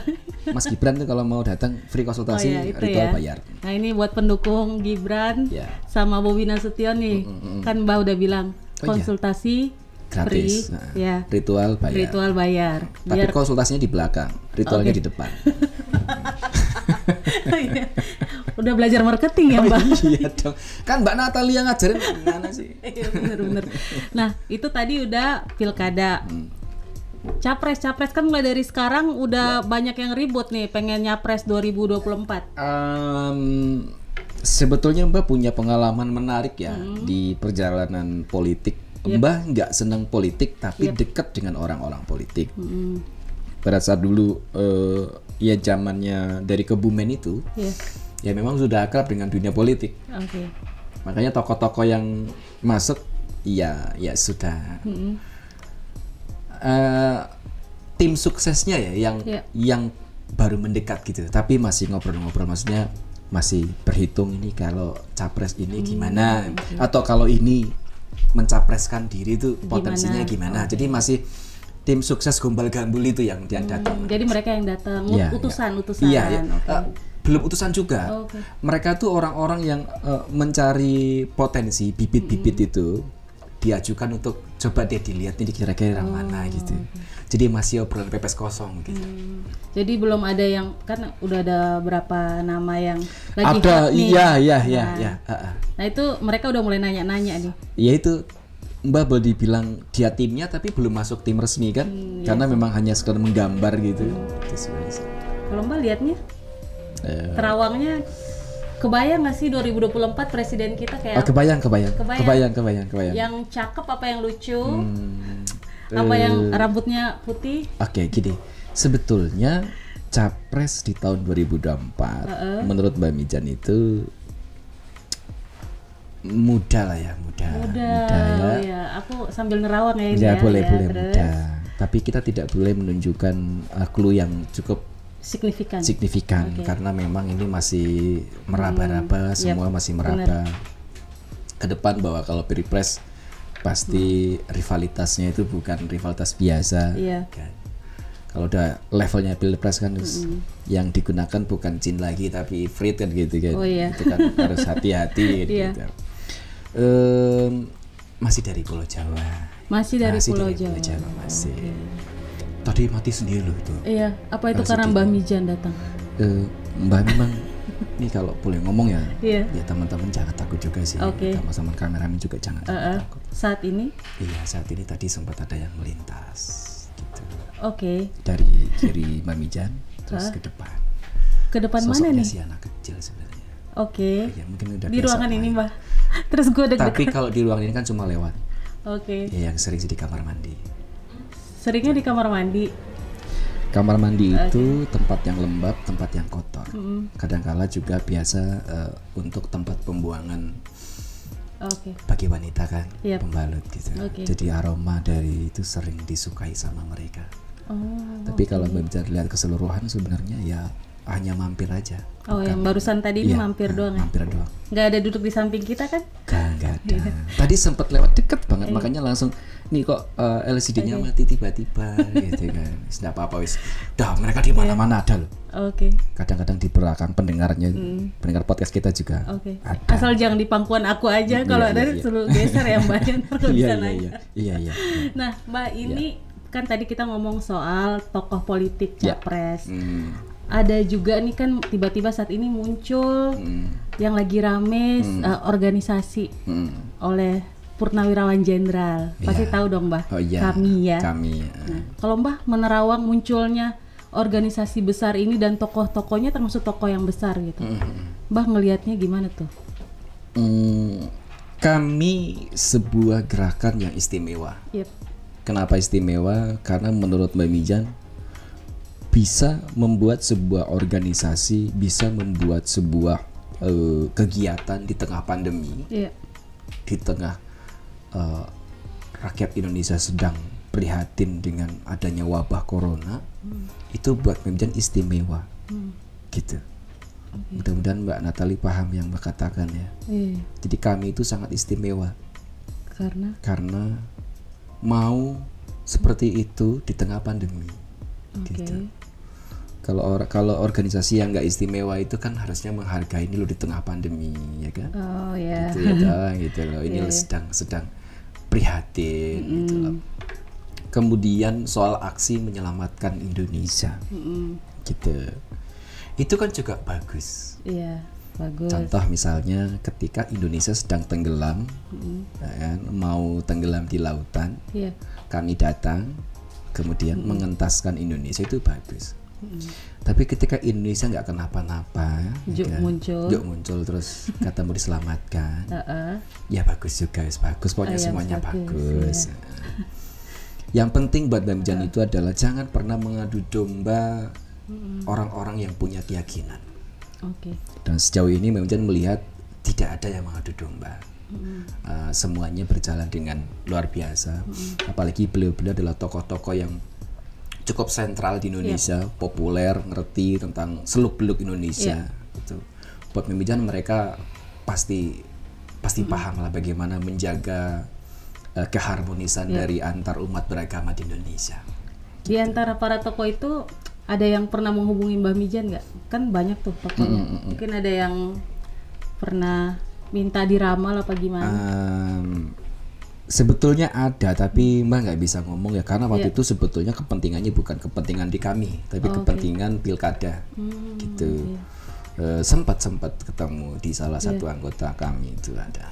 Mas Gibran tuh kalau mau datang free konsultasi, ritual bayar. Nah ini buat pendukung Gibran sama Bobi Nasution nih, kan Mbak udah bilang konsultasi gratis, ritual bayar. Tapi konsultasinya di belakang, ritualnya di depan. Udah belajar marketing ya Mbak? Iya dong. Kan Mbak Natalia ngajarin gimana sih? Iya bener. Nah itu tadi udah pilkada. Capres kan mulai dari sekarang udah banyak yang ribut nih pengen nyapres 2024. Sebetulnya Mbak punya pengalaman menarik ya di perjalanan politik. Mbak nggak senang politik tapi dekat dengan orang-orang politik. Pada saat dulu ya zamannya dari Kebumen itu, ya memang sudah akrab dengan dunia politik. Makanya tokoh-tokoh yang masuk, ya sudah. Tim suksesnya ya yang baru mendekat gitu, tapi masih ngobrol-ngobrol, maksudnya masih berhitung ini kalau capres ini gimana, atau kalau ini mencapreskan diri itu potensinya gimana. Jadi masih tim sukses Gombal Gambul itu yang datang. Jadi mereka yang datang, utusan. Iya. Belum utusan juga. Mereka tuh orang-orang yang mencari potensi bibit-bibit itu, diajukan untuk coba deh dilihat ini kira-kira yang mana gitu. Jadi masih obrolan pepes kosong gitu. Jadi belum ada yang, kan udah ada berapa nama yang lagi ada. Iya. Nah itu mereka udah mulai nanya-nanya nih. Iya itu Mbak boleh dibilang dia timnya tapi belum masuk tim resmi kan, karena memang hanya sekedar menggambar gitu. Kalau Mbak lihatnya terawangnya kebayang nggak sih 2024 presiden kita kayak kebayang. Yang cakep apa yang lucu, apa yang rambutnya putih. Oke, gini, sebetulnya capres di tahun 2024 menurut Mbak Mijan itu muda lah ya, muda ya. Aku sambil nerawang ya ini ya. Boleh muda. Tapi kita tidak boleh menunjukkan clue yang cukup signifikan karena memang ini masih meraba-raba, semua masih meraba ke depan bahwa kalau Pilpres pasti rivalitasnya itu bukan rivalitas biasa. Kan? Kalau udah levelnya Pilpres kan yang digunakan bukan jin lagi tapi ifrit kan gitu kan. Itu kan harus hati-hati gitu. Masih dari Pulau Jawa. Masih dari Pulau Jawa. Tadi mati sendiri loh itu. Iya, apa itu karena Mbak Mijan datang? Mbak memang ini kalau boleh ngomong ya, ya teman-teman jangan takut juga sih. Sama-sama kameramen juga jangan takut. Saat ini? Iya, saat ini tadi sempat ada yang melintas gitu. Dari kiri Mbak Mijan terus ke depan. Ke depan mana nih? Sosoknya si anak kecil sebenarnya. Ya, mungkin udah di ruangan ini Mbak. Terus gue deg-degan. Tapi kalau di ruangan ini kan cuma lewat. Ya, yang sering sih di kamar mandi. Seringnya di kamar mandi. Kamar mandi itu tempat yang lembab, tempat yang kotor. Kadang-kala juga biasa untuk tempat pembuangan bagi wanita kan, pembalut gitu. Jadi aroma dari itu sering disukai sama mereka. Tapi kalau Mbak lihat keseluruhan sebenarnya ya hanya mampir aja. Yang barusan tadi ini mampir doang. Mampir doang. Nggak ada duduk di samping kita kan? Nggak ada. Tadi sempat lewat deket banget, makanya langsung nih kok LCD-nya mati tiba-tiba gitu kan. Tidak apa-apa wis. Dah mereka di mana-mana ada loh. Kadang-kadang di belakang pendengarnya, pendengar podcast kita juga. Ada. Asal jangan di pangkuan aku aja. Kalau ada suruh geser ya Mbak. Iya. Nah Mbak ini kan tadi kita ngomong soal tokoh politik capres. Ada juga nih kan tiba-tiba saat ini muncul yang lagi rame organisasi oleh Purnawirawan Jenderal. Pasti tahu dong Mbak. Kami ya. Nah, kalau Mbak menerawang munculnya organisasi besar ini dan tokoh-tokohnya termasuk tokoh yang besar gitu. Mbak ngelihatnya gimana tuh? Kami sebuah gerakan yang istimewa. Kenapa istimewa? Karena menurut Mbak Mijan bisa membuat sebuah organisasi, bisa membuat sebuah kegiatan di tengah pandemi, di tengah rakyat Indonesia sedang prihatin dengan adanya wabah corona, itu buat Mbak istimewa, gitu. Mudah-mudahan Mbak Natali paham yang Mbak katakan ya. Jadi kami itu sangat istimewa, karena mau seperti itu di tengah pandemi, gitu. Kalau organisasi yang nggak istimewa itu kan harusnya menghargai ini lo di tengah pandemi, ya kan? Gitu loh. Ini sedang prihatin, gitu loh. Kemudian soal aksi menyelamatkan Indonesia, gitu. Itu kan juga bagus. Bagus. Contoh misalnya ketika Indonesia sedang tenggelam, kan, mau tenggelam di lautan, kami datang, kemudian mengentaskan Indonesia, itu bagus. Tapi ketika Indonesia nggak kenapa-napa, Juk muncul terus kata mau diselamatkan, ya bagus juga, bagus. Pokoknya semuanya bagus. Yang penting buat Mbak Mijan itu adalah jangan pernah mengadu domba orang-orang yang punya keyakinan. Dan sejauh ini Mbak Mijan melihat tidak ada yang mengadu domba. Semuanya berjalan dengan luar biasa. Apalagi beliau-beliau adalah tokoh-tokoh yang cukup sentral di Indonesia, populer, ngerti tentang seluk-beluk Indonesia. Gitu. Buat Mbak Mijan mereka pasti paham lah bagaimana menjaga keharmonisan dari antar umat beragama di Indonesia. Di antara para tokoh itu ada yang pernah menghubungi Mbah Mijan nggak? Kan banyak tuh tokohnya. Mungkin ada yang pernah minta diramal apa gimana? Sebetulnya ada, tapi Mbak nggak bisa ngomong ya, karena waktu itu sebetulnya kepentingannya bukan kepentingan di kami, tapi kepentingan pilkada, gitu. Sempat ketemu di salah satu anggota kami itu ada,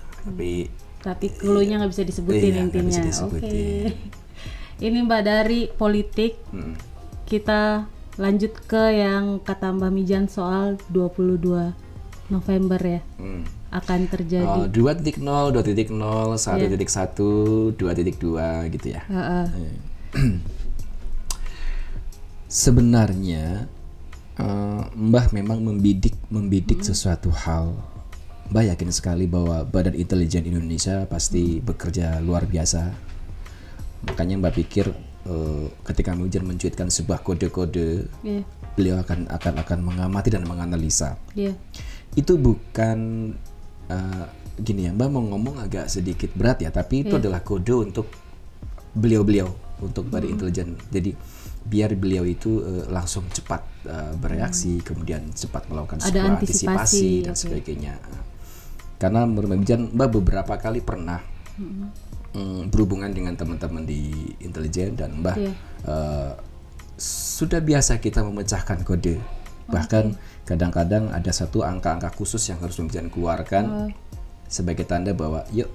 tapi cluenya nggak bisa disebutin intinya. Oke. Ini Mbak dari politik, kita lanjut ke yang kata Mbak Mijan soal 22 November ya. Akan terjadi 2.0, 2.0, 1.1, 2.2 gitu ya. Sebenarnya Mbah memang membidik sesuatu hal. Mbah yakin sekali bahwa Badan Intelijen Indonesia pasti bekerja luar biasa. Makanya Mbah pikir ketika Mijan mencuitkan sebuah kode-kode, beliau akan mengamati dan menganalisa. Itu bukan gini ya, Mbak mau ngomong agak sedikit berat ya, tapi itu adalah kode untuk beliau untuk Badan Intelijen. Jadi biar beliau itu langsung cepat bereaksi, kemudian cepat melakukan sebuah antisipasi dan sebagainya. Karena menurut Mbak beberapa kali pernah berhubungan dengan teman-teman di intelijen, dan Mbak sudah biasa kita memecahkan kode. Bahkan kadang-kadang ada satu angka-angka khusus yang harus Mijan keluarkan sebagai tanda bahwa yuk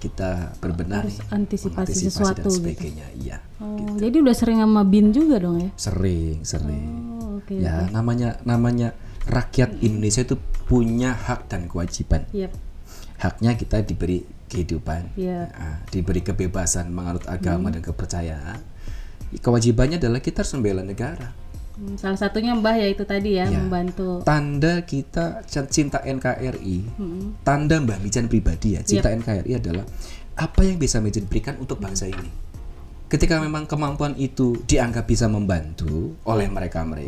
kita berbenah harus antisipasi sesuatu dan sebagainya. Gitu. Iya. Gitu. Jadi udah sering sama BIN juga dong ya? Sering. Ya namanya rakyat Indonesia itu punya hak dan kewajiban. Haknya kita diberi kehidupan, diberi kebebasan menganut agama dan kepercayaan. Kewajibannya adalah kita harus membela negara. Salah satunya Mbah ya itu tadi ya, membantu. Tanda kita cinta NKRI, tanda Mbah Mijan pribadi ya, cinta NKRI adalah apa yang bisa Mijan berikan untuk bangsa ini. Ketika memang kemampuan itu dianggap bisa membantu oleh mereka, Mbah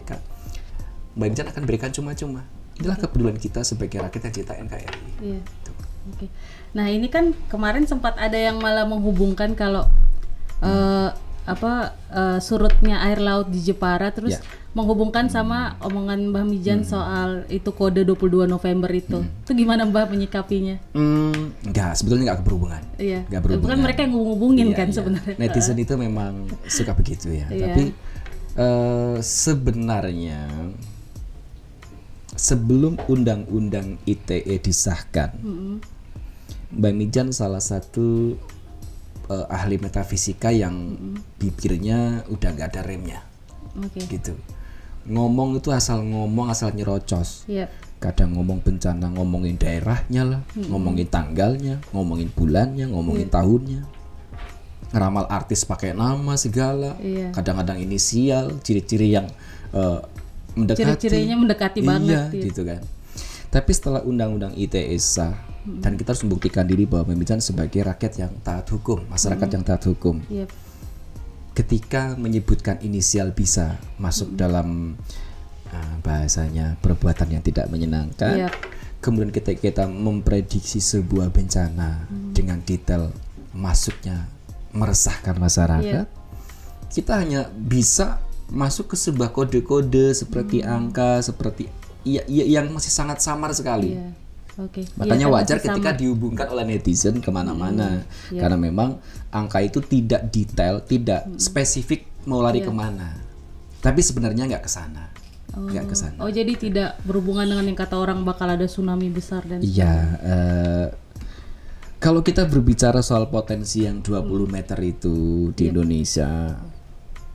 Mijan akan berikan cuma-cuma. Inilah kepedulian kita sebagai rakyat yang cinta NKRI. Nah ini kan kemarin sempat ada yang malah menghubungkan kalau surutnya air laut di Jepara terus menghubungkan sama omongan Mbah Mijan soal itu kode 22 November itu. Itu gimana Mbah menyikapinya? Enggak, sebetulnya enggak berhubungan. Enggak berhubungan. Bukan mereka yang ngubungin kan sebenarnya. Netizen itu memang suka begitu ya. Tapi sebenarnya sebelum undang-undang ITE disahkan, Mbah Mijan salah satu ahli metafisika yang bibirnya udah nggak ada remnya, gitu. Ngomong itu asal ngomong, asal nyerocos. Kadang ngomong bencana, ngomongin daerahnya lah, ngomongin tanggalnya, ngomongin bulannya, ngomongin tahunnya. Ngeramal artis pakai nama segala, kadang-kadang inisial, ciri-ciri yang mendekati. Ciri-cirinya mendekati banget. Gitu kan. Tapi setelah undang-undang ITE sah, dan kita harus membuktikan diri bahwa Mbah Mijan sebagai rakyat yang taat hukum, masyarakat yang taat hukum. Ketika menyebutkan inisial bisa masuk dalam bahasanya perbuatan yang tidak menyenangkan, kemudian kita memprediksi sebuah bencana dengan detail masuknya meresahkan masyarakat, kita hanya bisa masuk ke sebuah kode-kode seperti angka, seperti yang masih sangat samar sekali. Makanya wajar ketika dihubungkan oleh netizen kemana-mana, karena memang angka itu tidak detail, tidak spesifik mau lari kemana, tapi sebenarnya nggak ke sana. Jadi tidak berhubungan dengan yang kata orang bakal ada tsunami besar dan kalau kita berbicara soal potensi yang 20 meter itu di Indonesia,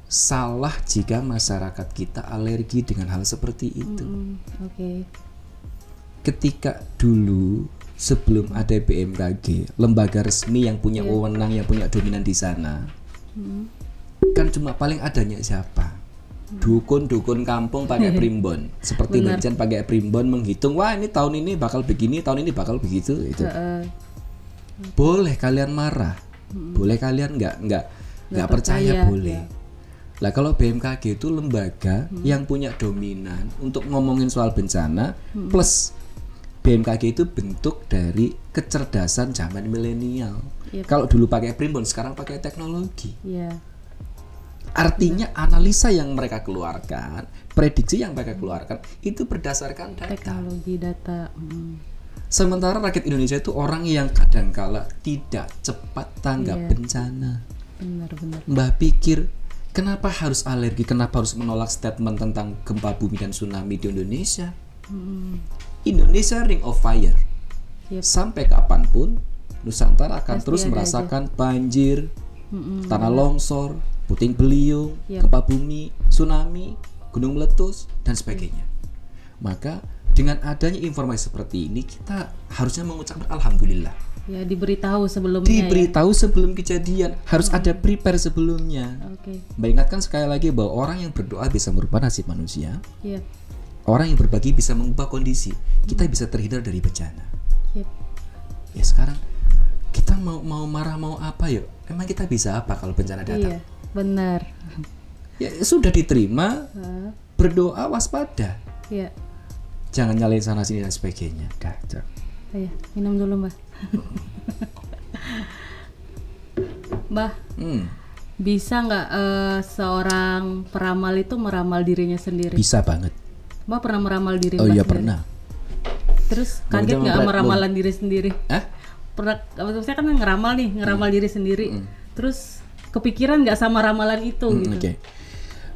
salah jika masyarakat kita alergi dengan hal seperti itu. Ketika dulu sebelum ada BMKG, lembaga resmi yang punya wewenang, yang punya dominan di sana, kan cuma paling adanya siapa? Dukun-dukun kampung pakai primbon, seperti Mbah Mijan pakai primbon menghitung, wah ini tahun ini bakal begini, tahun ini bakal begitu. Itu boleh kalian marah, boleh kalian nggak percaya, boleh. Lah kalau BMKG itu lembaga yang punya dominan untuk ngomongin soal bencana, plus BMKG itu bentuk dari kecerdasan zaman milenial. Kalau dulu pakai primbon, sekarang pakai teknologi. Artinya analisa yang mereka keluarkan, prediksi yang mereka keluarkan itu berdasarkan data. Teknologi data. Sementara rakyat Indonesia itu orang yang kadangkala tidak cepat tanggap bencana. Benar. Mbah pikir, kenapa harus alergi, kenapa harus menolak statement tentang gempa bumi dan tsunami di Indonesia? Indonesia ring of fire. Sampai kapanpun Nusantara akan terus merasakan banjir, tanah longsor, puting beliung, gempa bumi, tsunami, gunung meletus, dan sebagainya. Maka dengan adanya informasi seperti ini, kita harusnya mengucapkan alhamdulillah. Ya, diberitahu sebelumnya. Diberitahu sebelum kejadian, harus ada prepare sebelumnya. Mengingatkan sekali lagi bahwa orang yang berdoa bisa merubah nasib manusia. Orang yang berbagi bisa mengubah kondisi. Kita bisa terhindar dari bencana. Ya sekarang kita mau marah mau apa yuk? Emang kita bisa apa kalau bencana datang? Iya, benar. Ya sudah diterima, berdoa, waspada. Iya. Jangan nyalain sana sini dan sebagainya. Dah. Ayo, minum dulu, Mbah. Mbah, bisa nggak seorang peramal itu meramal dirinya sendiri? Bisa banget. Mbah pernah meramal diri Mbah sendiri? Iya, pernah. Terus kaget nggak sama ramalan diri sendiri? Pernah, saya kan ngeramal diri sendiri. Terus kepikiran nggak sama ramalan itu? Gitu. Oke.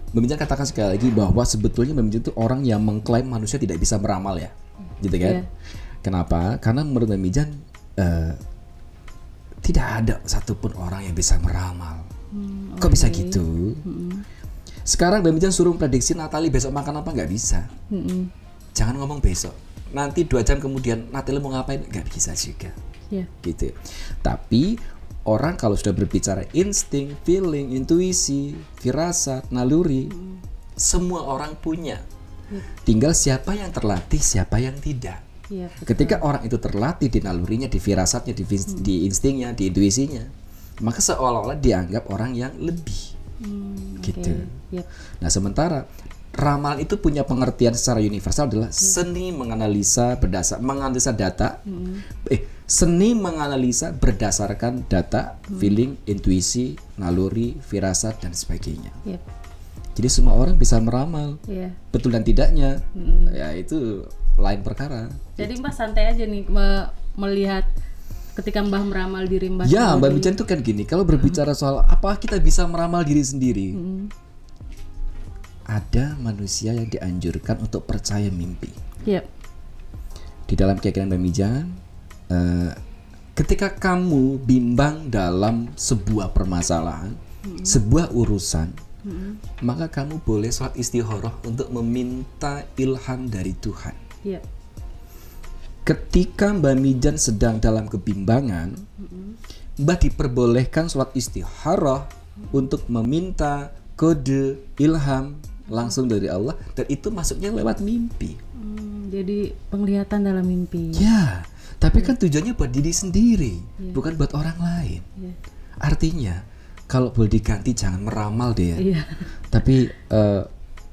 Mbak Mijan katakan sekali lagi bahwa sebetulnya Mbak Mijan itu orang yang mengklaim manusia tidak bisa meramal ya, gitu kan? Kenapa? Karena menurut Mbak Mijan tidak ada satupun orang yang bisa meramal. Kok bisa gitu? Sekarang Mbak Mijan suruh prediksi Natali besok makan apa, nggak bisa. Jangan ngomong besok. Nanti 2 jam kemudian Natali mau ngapain, nggak bisa juga. Gitu. Tapi orang kalau sudah berbicara insting, feeling, intuisi, firasat, naluri, semua orang punya. Tinggal siapa yang terlatih, siapa yang tidak. Ketika orang itu terlatih di nalurinya, di firasatnya, di instingnya, di intuisinya, maka seolah-olah dianggap orang yang lebih. Gitu. Nah, sementara ramalan itu punya pengertian secara universal adalah seni menganalisa menganalisa data. Seni menganalisa berdasarkan data, feeling, intuisi, naluri, firasat, dan sebagainya. Jadi semua orang bisa meramal. Betul dan tidaknya, ya itu lain perkara. Jadi Mbah santai aja nih melihat ketika Mbah meramal diri Mbah. Ya, Mbak Mijan tuh kan gini, kalau berbicara soal apa kita bisa meramal diri sendiri, ada manusia yang dianjurkan untuk percaya mimpi. Di dalam keyakinan Mbak Mijan, ketika kamu bimbang dalam sebuah permasalahan, sebuah urusan, maka kamu boleh sholat istikharah untuk meminta ilham dari Tuhan. Ketika Mbak Mijan sedang dalam kebimbangan, Mbak diperbolehkan sholat istikharah untuk meminta kode ilham langsung dari Allah, dan itu masuknya lewat mimpi. Jadi penglihatan dalam mimpi. Ya, tapi kan tujuannya buat diri sendiri, bukan buat orang lain. Artinya, kalau boleh diganti jangan meramal deh ya. Tapi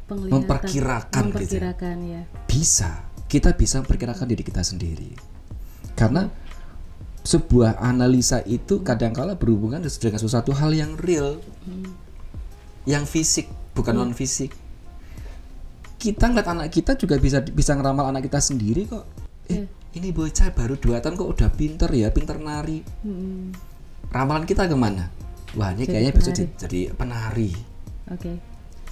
memperkirakan gitu. Ya. Bisa. Kita bisa memperkirakan diri kita sendiri. Karena sebuah analisa itu kadangkala berhubungan dengan sesuatu hal yang real. Yang fisik, bukan non fisik. Kita ngeliat anak kita juga bisa ngeramal anak kita sendiri kok. Ini bocah baru 2 tahun kok udah pinter nari. Ramalan kita kemana? Wah, ini kayaknya besok jadi penari.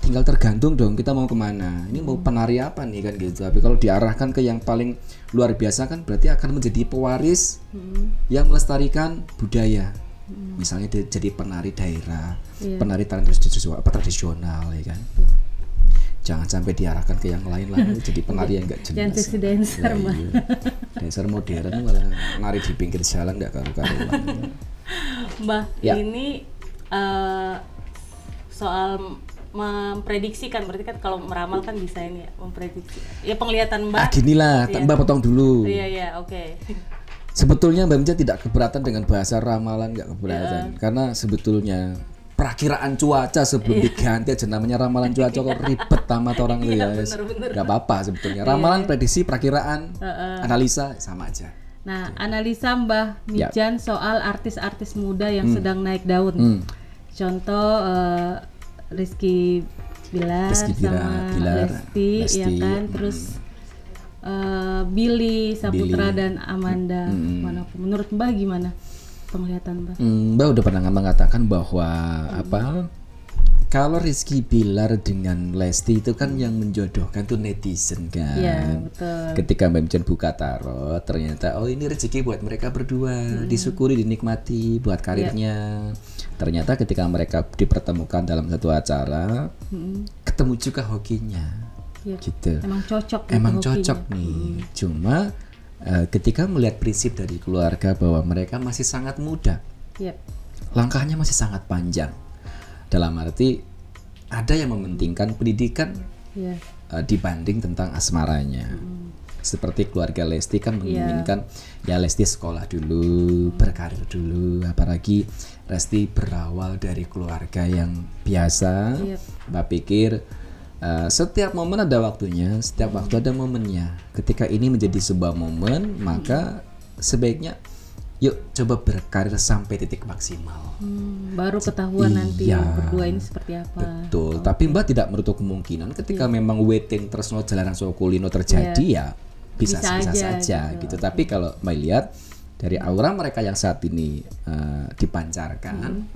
Tinggal tergantung dong kita mau kemana. Ini mau penari apa nih kan gitu. Tapi kalau diarahkan ke yang paling luar biasa kan berarti akan menjadi pewaris yang melestarikan budaya. Misalnya dia jadi penari daerah, penari tradisional ya kan. Jangan sampai diarahkan ke yang lain-lain jadi penari yang enggak jelas. Jangan seksi dancer mah. Dancer modern malah nari di pinggir jalan enggak karu-karuan. Mbah, ini soal memprediksikan, berarti kan kalau meramal kan bisa ini ya, memprediksi. Ya penglihatan Mbak. Ginilah, Mbak potong dulu. Iya, oke. Sebetulnya Mbak Mijan tidak keberatan dengan bahasa ramalan, nggak keberatan. Karena sebetulnya perakiraan cuaca sebelum diganti aja namanya ramalan cuaca kok ribet tamat orang tuh ya. Nggak apa-apa sebetulnya. Ramalan, prediksi, perakiraan, analisa sama aja. Nah, analisa Mbah Mijan soal artis-artis muda yang sedang naik daun. Contoh Rizky Bilar sama Lesti, ya kan, terus Billy Saputra dan Amanda Manopo. Menurut Mbah gimana penglihatan Mbah? Mbah udah pernah mengatakan bahwa kalau Rizky Bilar dengan Lesti itu kan yang menjodohkan tuh netizen kan. Iya, betul. Ketika Mbak Mijan buka tarot, ternyata ini rezeki buat mereka berdua, disyukuri, dinikmati buat karirnya. Ternyata ketika mereka dipertemukan dalam satu acara, ketemu juga hokinya. Gitu. Emang cocok. Emang cocok nih. Cuma ketika melihat prinsip dari keluarga bahwa mereka masih sangat muda, langkahnya masih sangat panjang. Dalam arti ada yang mementingkan pendidikan dibanding tentang asmaranya. Seperti keluarga Lesti kan menginginkan ya Lesti sekolah dulu, berkarir dulu. Apalagi Lesti berawal dari keluarga yang biasa. Mbak pikir setiap momen ada waktunya, setiap waktu ada momennya. Ketika ini menjadi sebuah momen, maka sebaiknya yuk coba berkarir sampai titik maksimal. Baru ketahuan nanti berdua ini seperti apa. Betul. Tapi Mbak tidak menutup kemungkinan ketika memang waiting terus jalanan sokulino terjadi ya bisa saja gitu. Tapi kalau Mbak lihat dari aura mereka yang saat ini dipancarkan,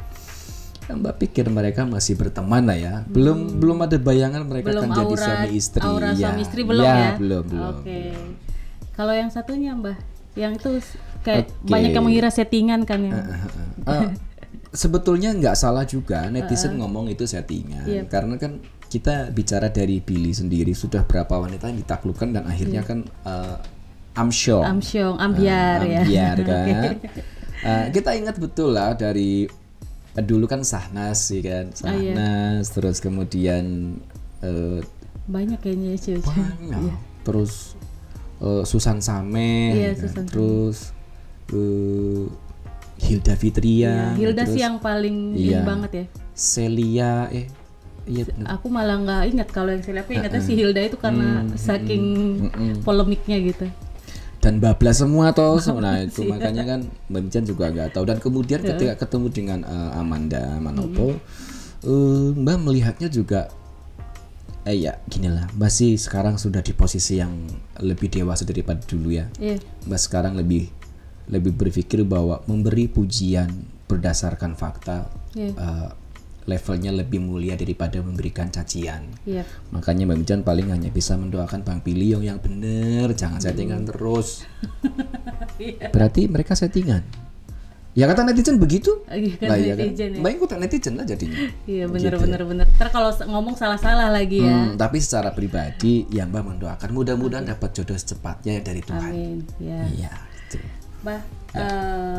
Mbak pikir mereka masih berteman lah ya. Belum ada bayangan mereka akan jadi suami istri. Aura suami istri belum ya? Belum. Oke. Kalau yang satunya Mbak, yang itu kayak banyak yang mengira settingan kan ya. Sebetulnya nggak salah juga netizen ngomong itu settingan, karena kan kita bicara dari Billy sendiri sudah berapa wanita yang ditaklukkan dan akhirnya kan ambyar kan. Kita ingat betul lah dari dulu kan Sahnas sih kan, terus kemudian banyak kayaknya cewek-cewek. Terus Susan Sameh, terus Hilda Fitria. Hilda sih yang paling ini banget ya. Celia, aku malah nggak ingat kalau yang Celia. Aku ingatnya si Hilda itu karena saking polemiknya gitu. Dan bablas semua toh, nah itu makanya kan Mbak Mijan juga nggak tahu. Dan kemudian ketika ketemu dengan Amanda Manopo, Mbak melihatnya juga gini lah, Mbak sih sekarang sudah di posisi yang lebih dewasa daripada dulu ya. Mbak sekarang lebih berpikir bahwa memberi pujian berdasarkan fakta levelnya lebih mulia daripada memberikan cacian. Makanya Mbak Mijan paling hanya bisa mendoakan Bang Billy yang bener, jangan settingan terus. Berarti mereka settingan. Ya kata netizen begitu. Mbak ikut netizen lah jadinya. Iya bener. Ntar kalau ngomong salah-salah lagi ya. Tapi secara pribadi ya Mbak mendoakan mudah-mudahan dapat jodoh secepatnya dari Tuhan. Amin. Iya. Gitu. Mbah,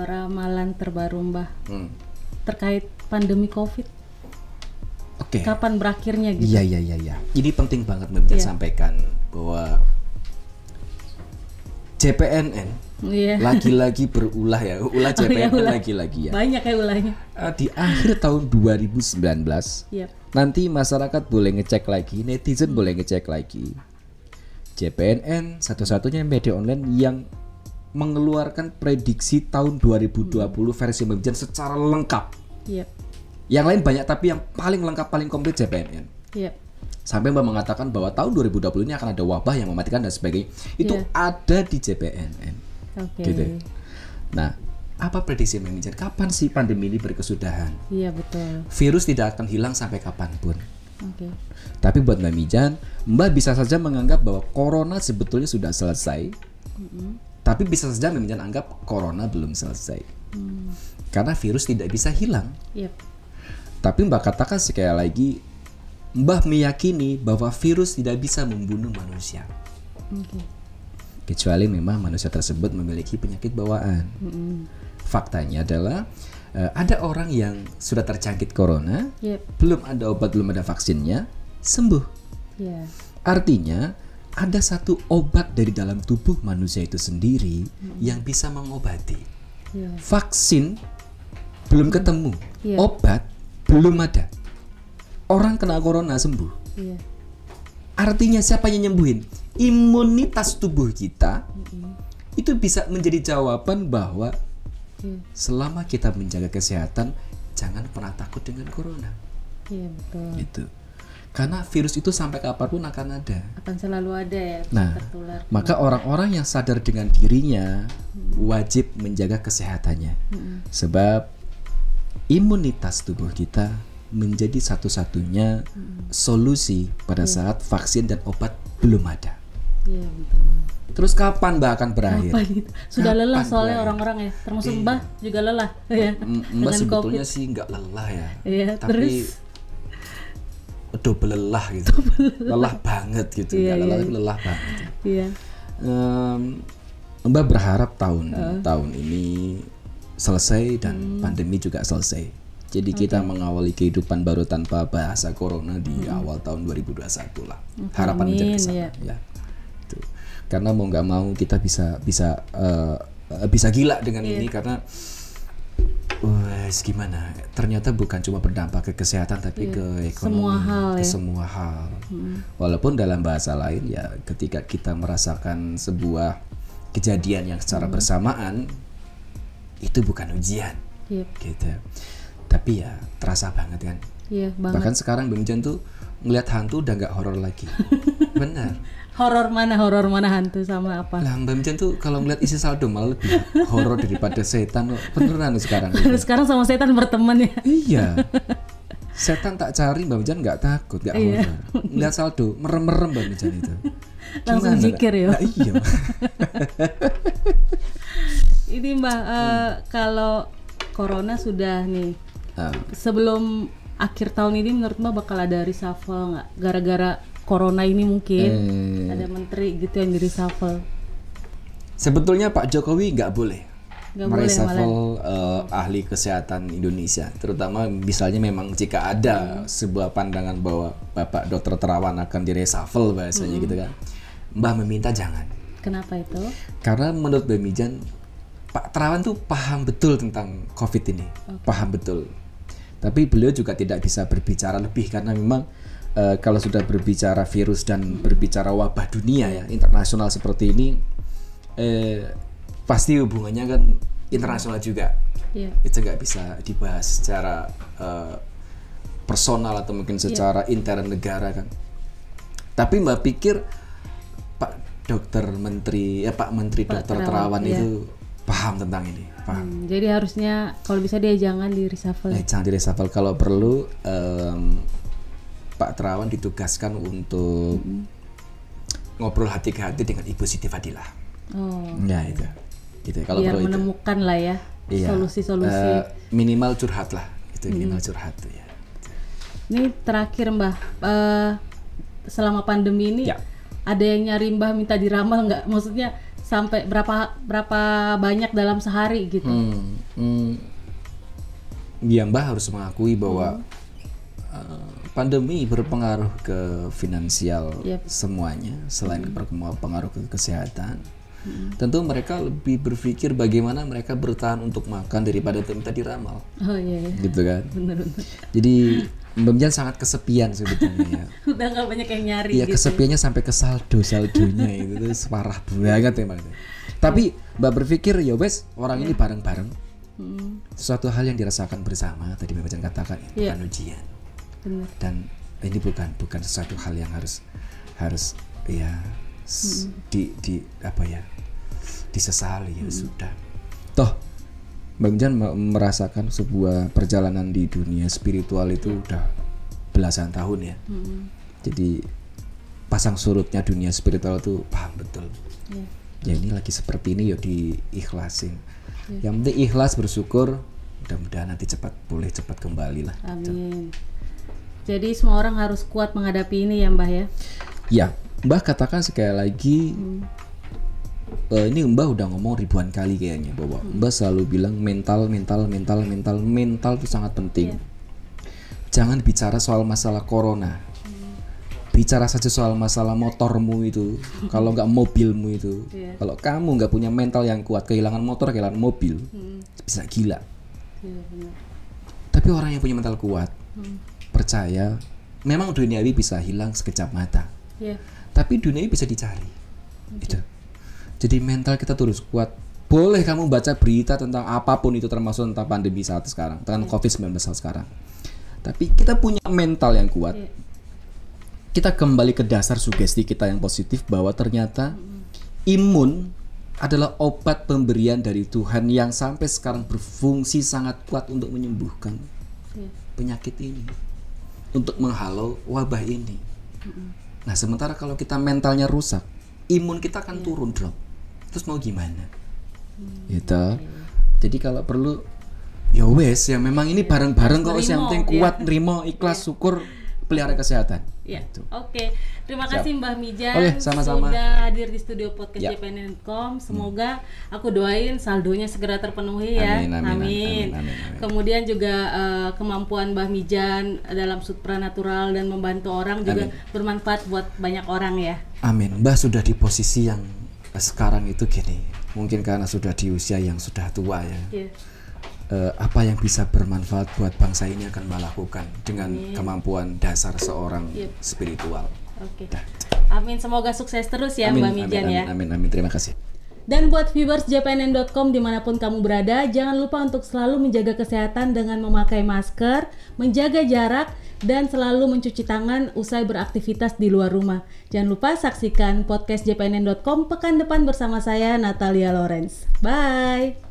ramalan terbaru Mbah terkait pandemi COVID. Kapan berakhirnya gitu? Iya. Ini penting banget Mbak sampaikan bahwa JPNN lagi-lagi berulah ya, ulah JPNN lagi-lagi ya. Banyak ya ulahnya. Di akhir tahun 2019, nanti masyarakat boleh ngecek lagi, netizen boleh ngecek lagi. JPNN satu-satunya media online yang mengeluarkan prediksi tahun 2020 versi Mbak Mijan secara lengkap. Yang lain banyak tapi yang paling lengkap, paling komplit JPNN. Sampai Mbak mengatakan bahwa tahun 2020 ini akan ada wabah yang mematikan dan sebagainya. Itu ada di JPNN. Gitu. Nah, apa prediksi Mbak Mijan? Kapan sih pandemi ini berkesudahan? Iya betul. Virus tidak akan hilang sampai kapanpun. Tapi buat Mbak Mijan, Mbak bisa saja menganggap bahwa corona sebetulnya sudah selesai. Tapi bisa saja Mbak Mijan anggap corona belum selesai. Karena virus tidak bisa hilang. Tapi Mbak katakan sekali lagi, Mbak meyakini bahwa virus tidak bisa membunuh manusia. Kecuali memang manusia tersebut memiliki penyakit bawaan. Faktanya adalah ada orang yang sudah terjangkit corona, belum ada obat, belum ada vaksinnya, sembuh. Artinya ada satu obat dari dalam tubuh manusia itu sendiri yang bisa mengobati. Vaksin belum ketemu, obat belum ada. Orang kena corona sembuh. Artinya siapa yang nyembuhin? Imunitas tubuh kita itu bisa menjadi jawaban bahwa selama kita menjaga kesehatan, jangan pernah takut dengan corona. Iya betul. Gitu. Karena virus itu sampai kapanpun akan ada. Akan selalu ada ya. Nah, tertular. Maka orang-orang yang sadar dengan dirinya wajib menjaga kesehatannya. Sebab imunitas tubuh kita menjadi satu-satunya solusi pada saat vaksin dan obat belum ada. Iya betul. Terus kapan Mbak akan berakhir? Sudah kapan lelah soalnya orang-orang ya, termasuk Mbak juga lelah ya. Mbak sebetulnya sih nggak lelah ya. Iya, tapi double lelah gitu. Lelah banget gitu. Nggak lelah tapi lelah banget. Iya. Mbak berharap tahun ini selesai dan pandemi juga selesai. Jadi kita mengawali kehidupan baru tanpa bahasa corona di awal tahun 2021 lah. Harapan menjadi kesana ya. Karena mau nggak mau kita bisa gila dengan ini karena gimana? Ternyata bukan cuma berdampak ke kesehatan tapi ke ekonomi, semua hal. Walaupun dalam bahasa lain ya, ketika kita merasakan sebuah kejadian yang secara bersamaan itu bukan ujian, gitu. Tapi ya terasa banget kan. Bahkan sekarang Bang Jan tuh ngelihat hantu udah nggak horor lagi. Benar. Horor mana hantu sama apa? Lah Mbak Mijan tuh kalau ngeliat isi saldo malah lebih horor daripada setan. Beneran sekarang. Sekarang sama setan berteman ya. Iya. Setan tak cari Mbak Mijan nggak takut, nggak horor. Lihat saldo merem-merem Mbak Mijan itu. Langsung zikir ya. Nah, iya. Ini Mbak, kalau corona sudah nih, sebelum akhir tahun ini menurut Mbak bakal ada reshuffle nggak? Gara-gara corona ini mungkin ada menteri gitu yang di reshuffle. Sebetulnya Pak Jokowi nggak boleh mereshuffle ahli kesehatan Indonesia, terutama misalnya memang jika ada sebuah pandangan bahwa Bapak Dr. Terawan akan direshuffle bahasanya gitu kan. Mbah meminta jangan. Kenapa itu? Karena menurut Mbak Mijan, Pak Terawan tuh paham betul tentang COVID ini, paham betul. Tapi beliau juga tidak bisa berbicara lebih karena memang kalau sudah berbicara virus dan berbicara wabah dunia ya internasional seperti ini, pasti hubungannya kan internasional juga. Itu nggak bisa dibahas secara personal atau mungkin secara intern negara kan. Tapi Mbak pikir Pak Menteri Dr. Terawan itu paham tentang ini, paham. Jadi harusnya kalau bisa dia jangan di reshuffle. Jangan di reshuffle. Kalau perlu Pak Terawan ditugaskan untuk ngobrol hati ke hati dengan Ibu Siti Fadilah. Ya itu. Kalau biar perlu menemukan itu lah ya solusi-solusi. Minimal curhat lah, itu minimal curhat tuh ya. Ini terakhir Mbah, selama pandemi ini ada yang nyari Mbah minta diramal nggak? Maksudnya sampai berapa banyak dalam sehari gitu? Ya Mbah harus mengakui bahwa pandemi berpengaruh ke finansial semuanya, selain berpengaruh ke kesehatan. Tentu mereka lebih berpikir bagaimana mereka bertahan untuk makan daripada minta diramal. Gitu kan. Bener. Jadi Mbak Mijan sangat kesepian sebetulnya ya. Udah gak banyak yang nyari ya, gitu. Kesepiannya sampai ke saldonya itu parah banget emang. Tapi Mbak berpikir ya wes orang ini bareng-bareng. Sesuatu hal yang dirasakan bersama, tadi Mbak Mijan katakan bukan ujian. Bener. Dan ini bukan sesuatu hal yang harus ya disesali ya sudah. Toh Mbak Mijan merasakan sebuah perjalanan di dunia spiritual itu udah belasan tahun ya. Jadi pasang surutnya dunia spiritual itu paham betul. Ya ini lagi seperti ini ya diikhlasin. Yang penting ikhlas, bersyukur, mudah-mudahan nanti cepat kembali lah. Amin. Jadi semua orang harus kuat menghadapi ini ya Mbah ya? Ya, Mbah katakan sekali lagi, ini Mbah udah ngomong ribuan kali kayaknya bahwa Mbah selalu bilang mental itu sangat penting. Jangan bicara soal masalah corona, bicara saja soal masalah motormu itu, kalau nggak mobilmu itu, kalau kamu nggak punya mental yang kuat, kehilangan motor, kehilangan mobil, bisa gila. Tapi orang yang punya mental kuat, percaya, memang duniawi bisa hilang sekejap mata, tapi duniawi bisa dicari. Itu. Jadi mental kita terus kuat. Boleh kamu baca berita tentang apapun itu, termasuk tentang pandemi saat sekarang, tentang COVID-19 saat sekarang. Tapi kita punya mental yang kuat. Kita kembali ke dasar sugesti kita yang positif bahwa ternyata imun adalah obat pemberian dari Tuhan yang sampai sekarang berfungsi sangat kuat untuk menyembuhkan penyakit ini, untuk menghalau wabah ini. Nah, sementara kalau kita mentalnya rusak, imun kita akan turun, drop. Terus mau gimana? Gitu. Jadi kalau perlu ya wes, ya memang ini bareng-bareng kok, yang penting kuat, nerimo, ikhlas, syukur, pelihara kesehatan. Ya. Oke. Terima kasih Mbah Mijan sama-sama sudah hadir di studio podcast JPN.com. Semoga aku doain saldonya segera terpenuhi ya. Amin. Kemudian juga kemampuan Mbah Mijan dalam supranatural dan membantu orang juga bermanfaat buat banyak orang ya. Amin. Mbah sudah di posisi yang sekarang itu gini. Mungkin karena sudah di usia yang sudah tua ya. Apa yang bisa bermanfaat buat bangsa ini akan melakukan dengan kemampuan dasar seorang spiritual. Amin, semoga sukses terus ya Mbak Mijan ya. Amin, terima kasih. Dan buat viewers JPNN.com dimanapun kamu berada, jangan lupa untuk selalu menjaga kesehatan dengan memakai masker, menjaga jarak, dan selalu mencuci tangan usai beraktivitas di luar rumah. Jangan lupa saksikan podcast JPNN.com pekan depan bersama saya Natalia Lorenz. Bye!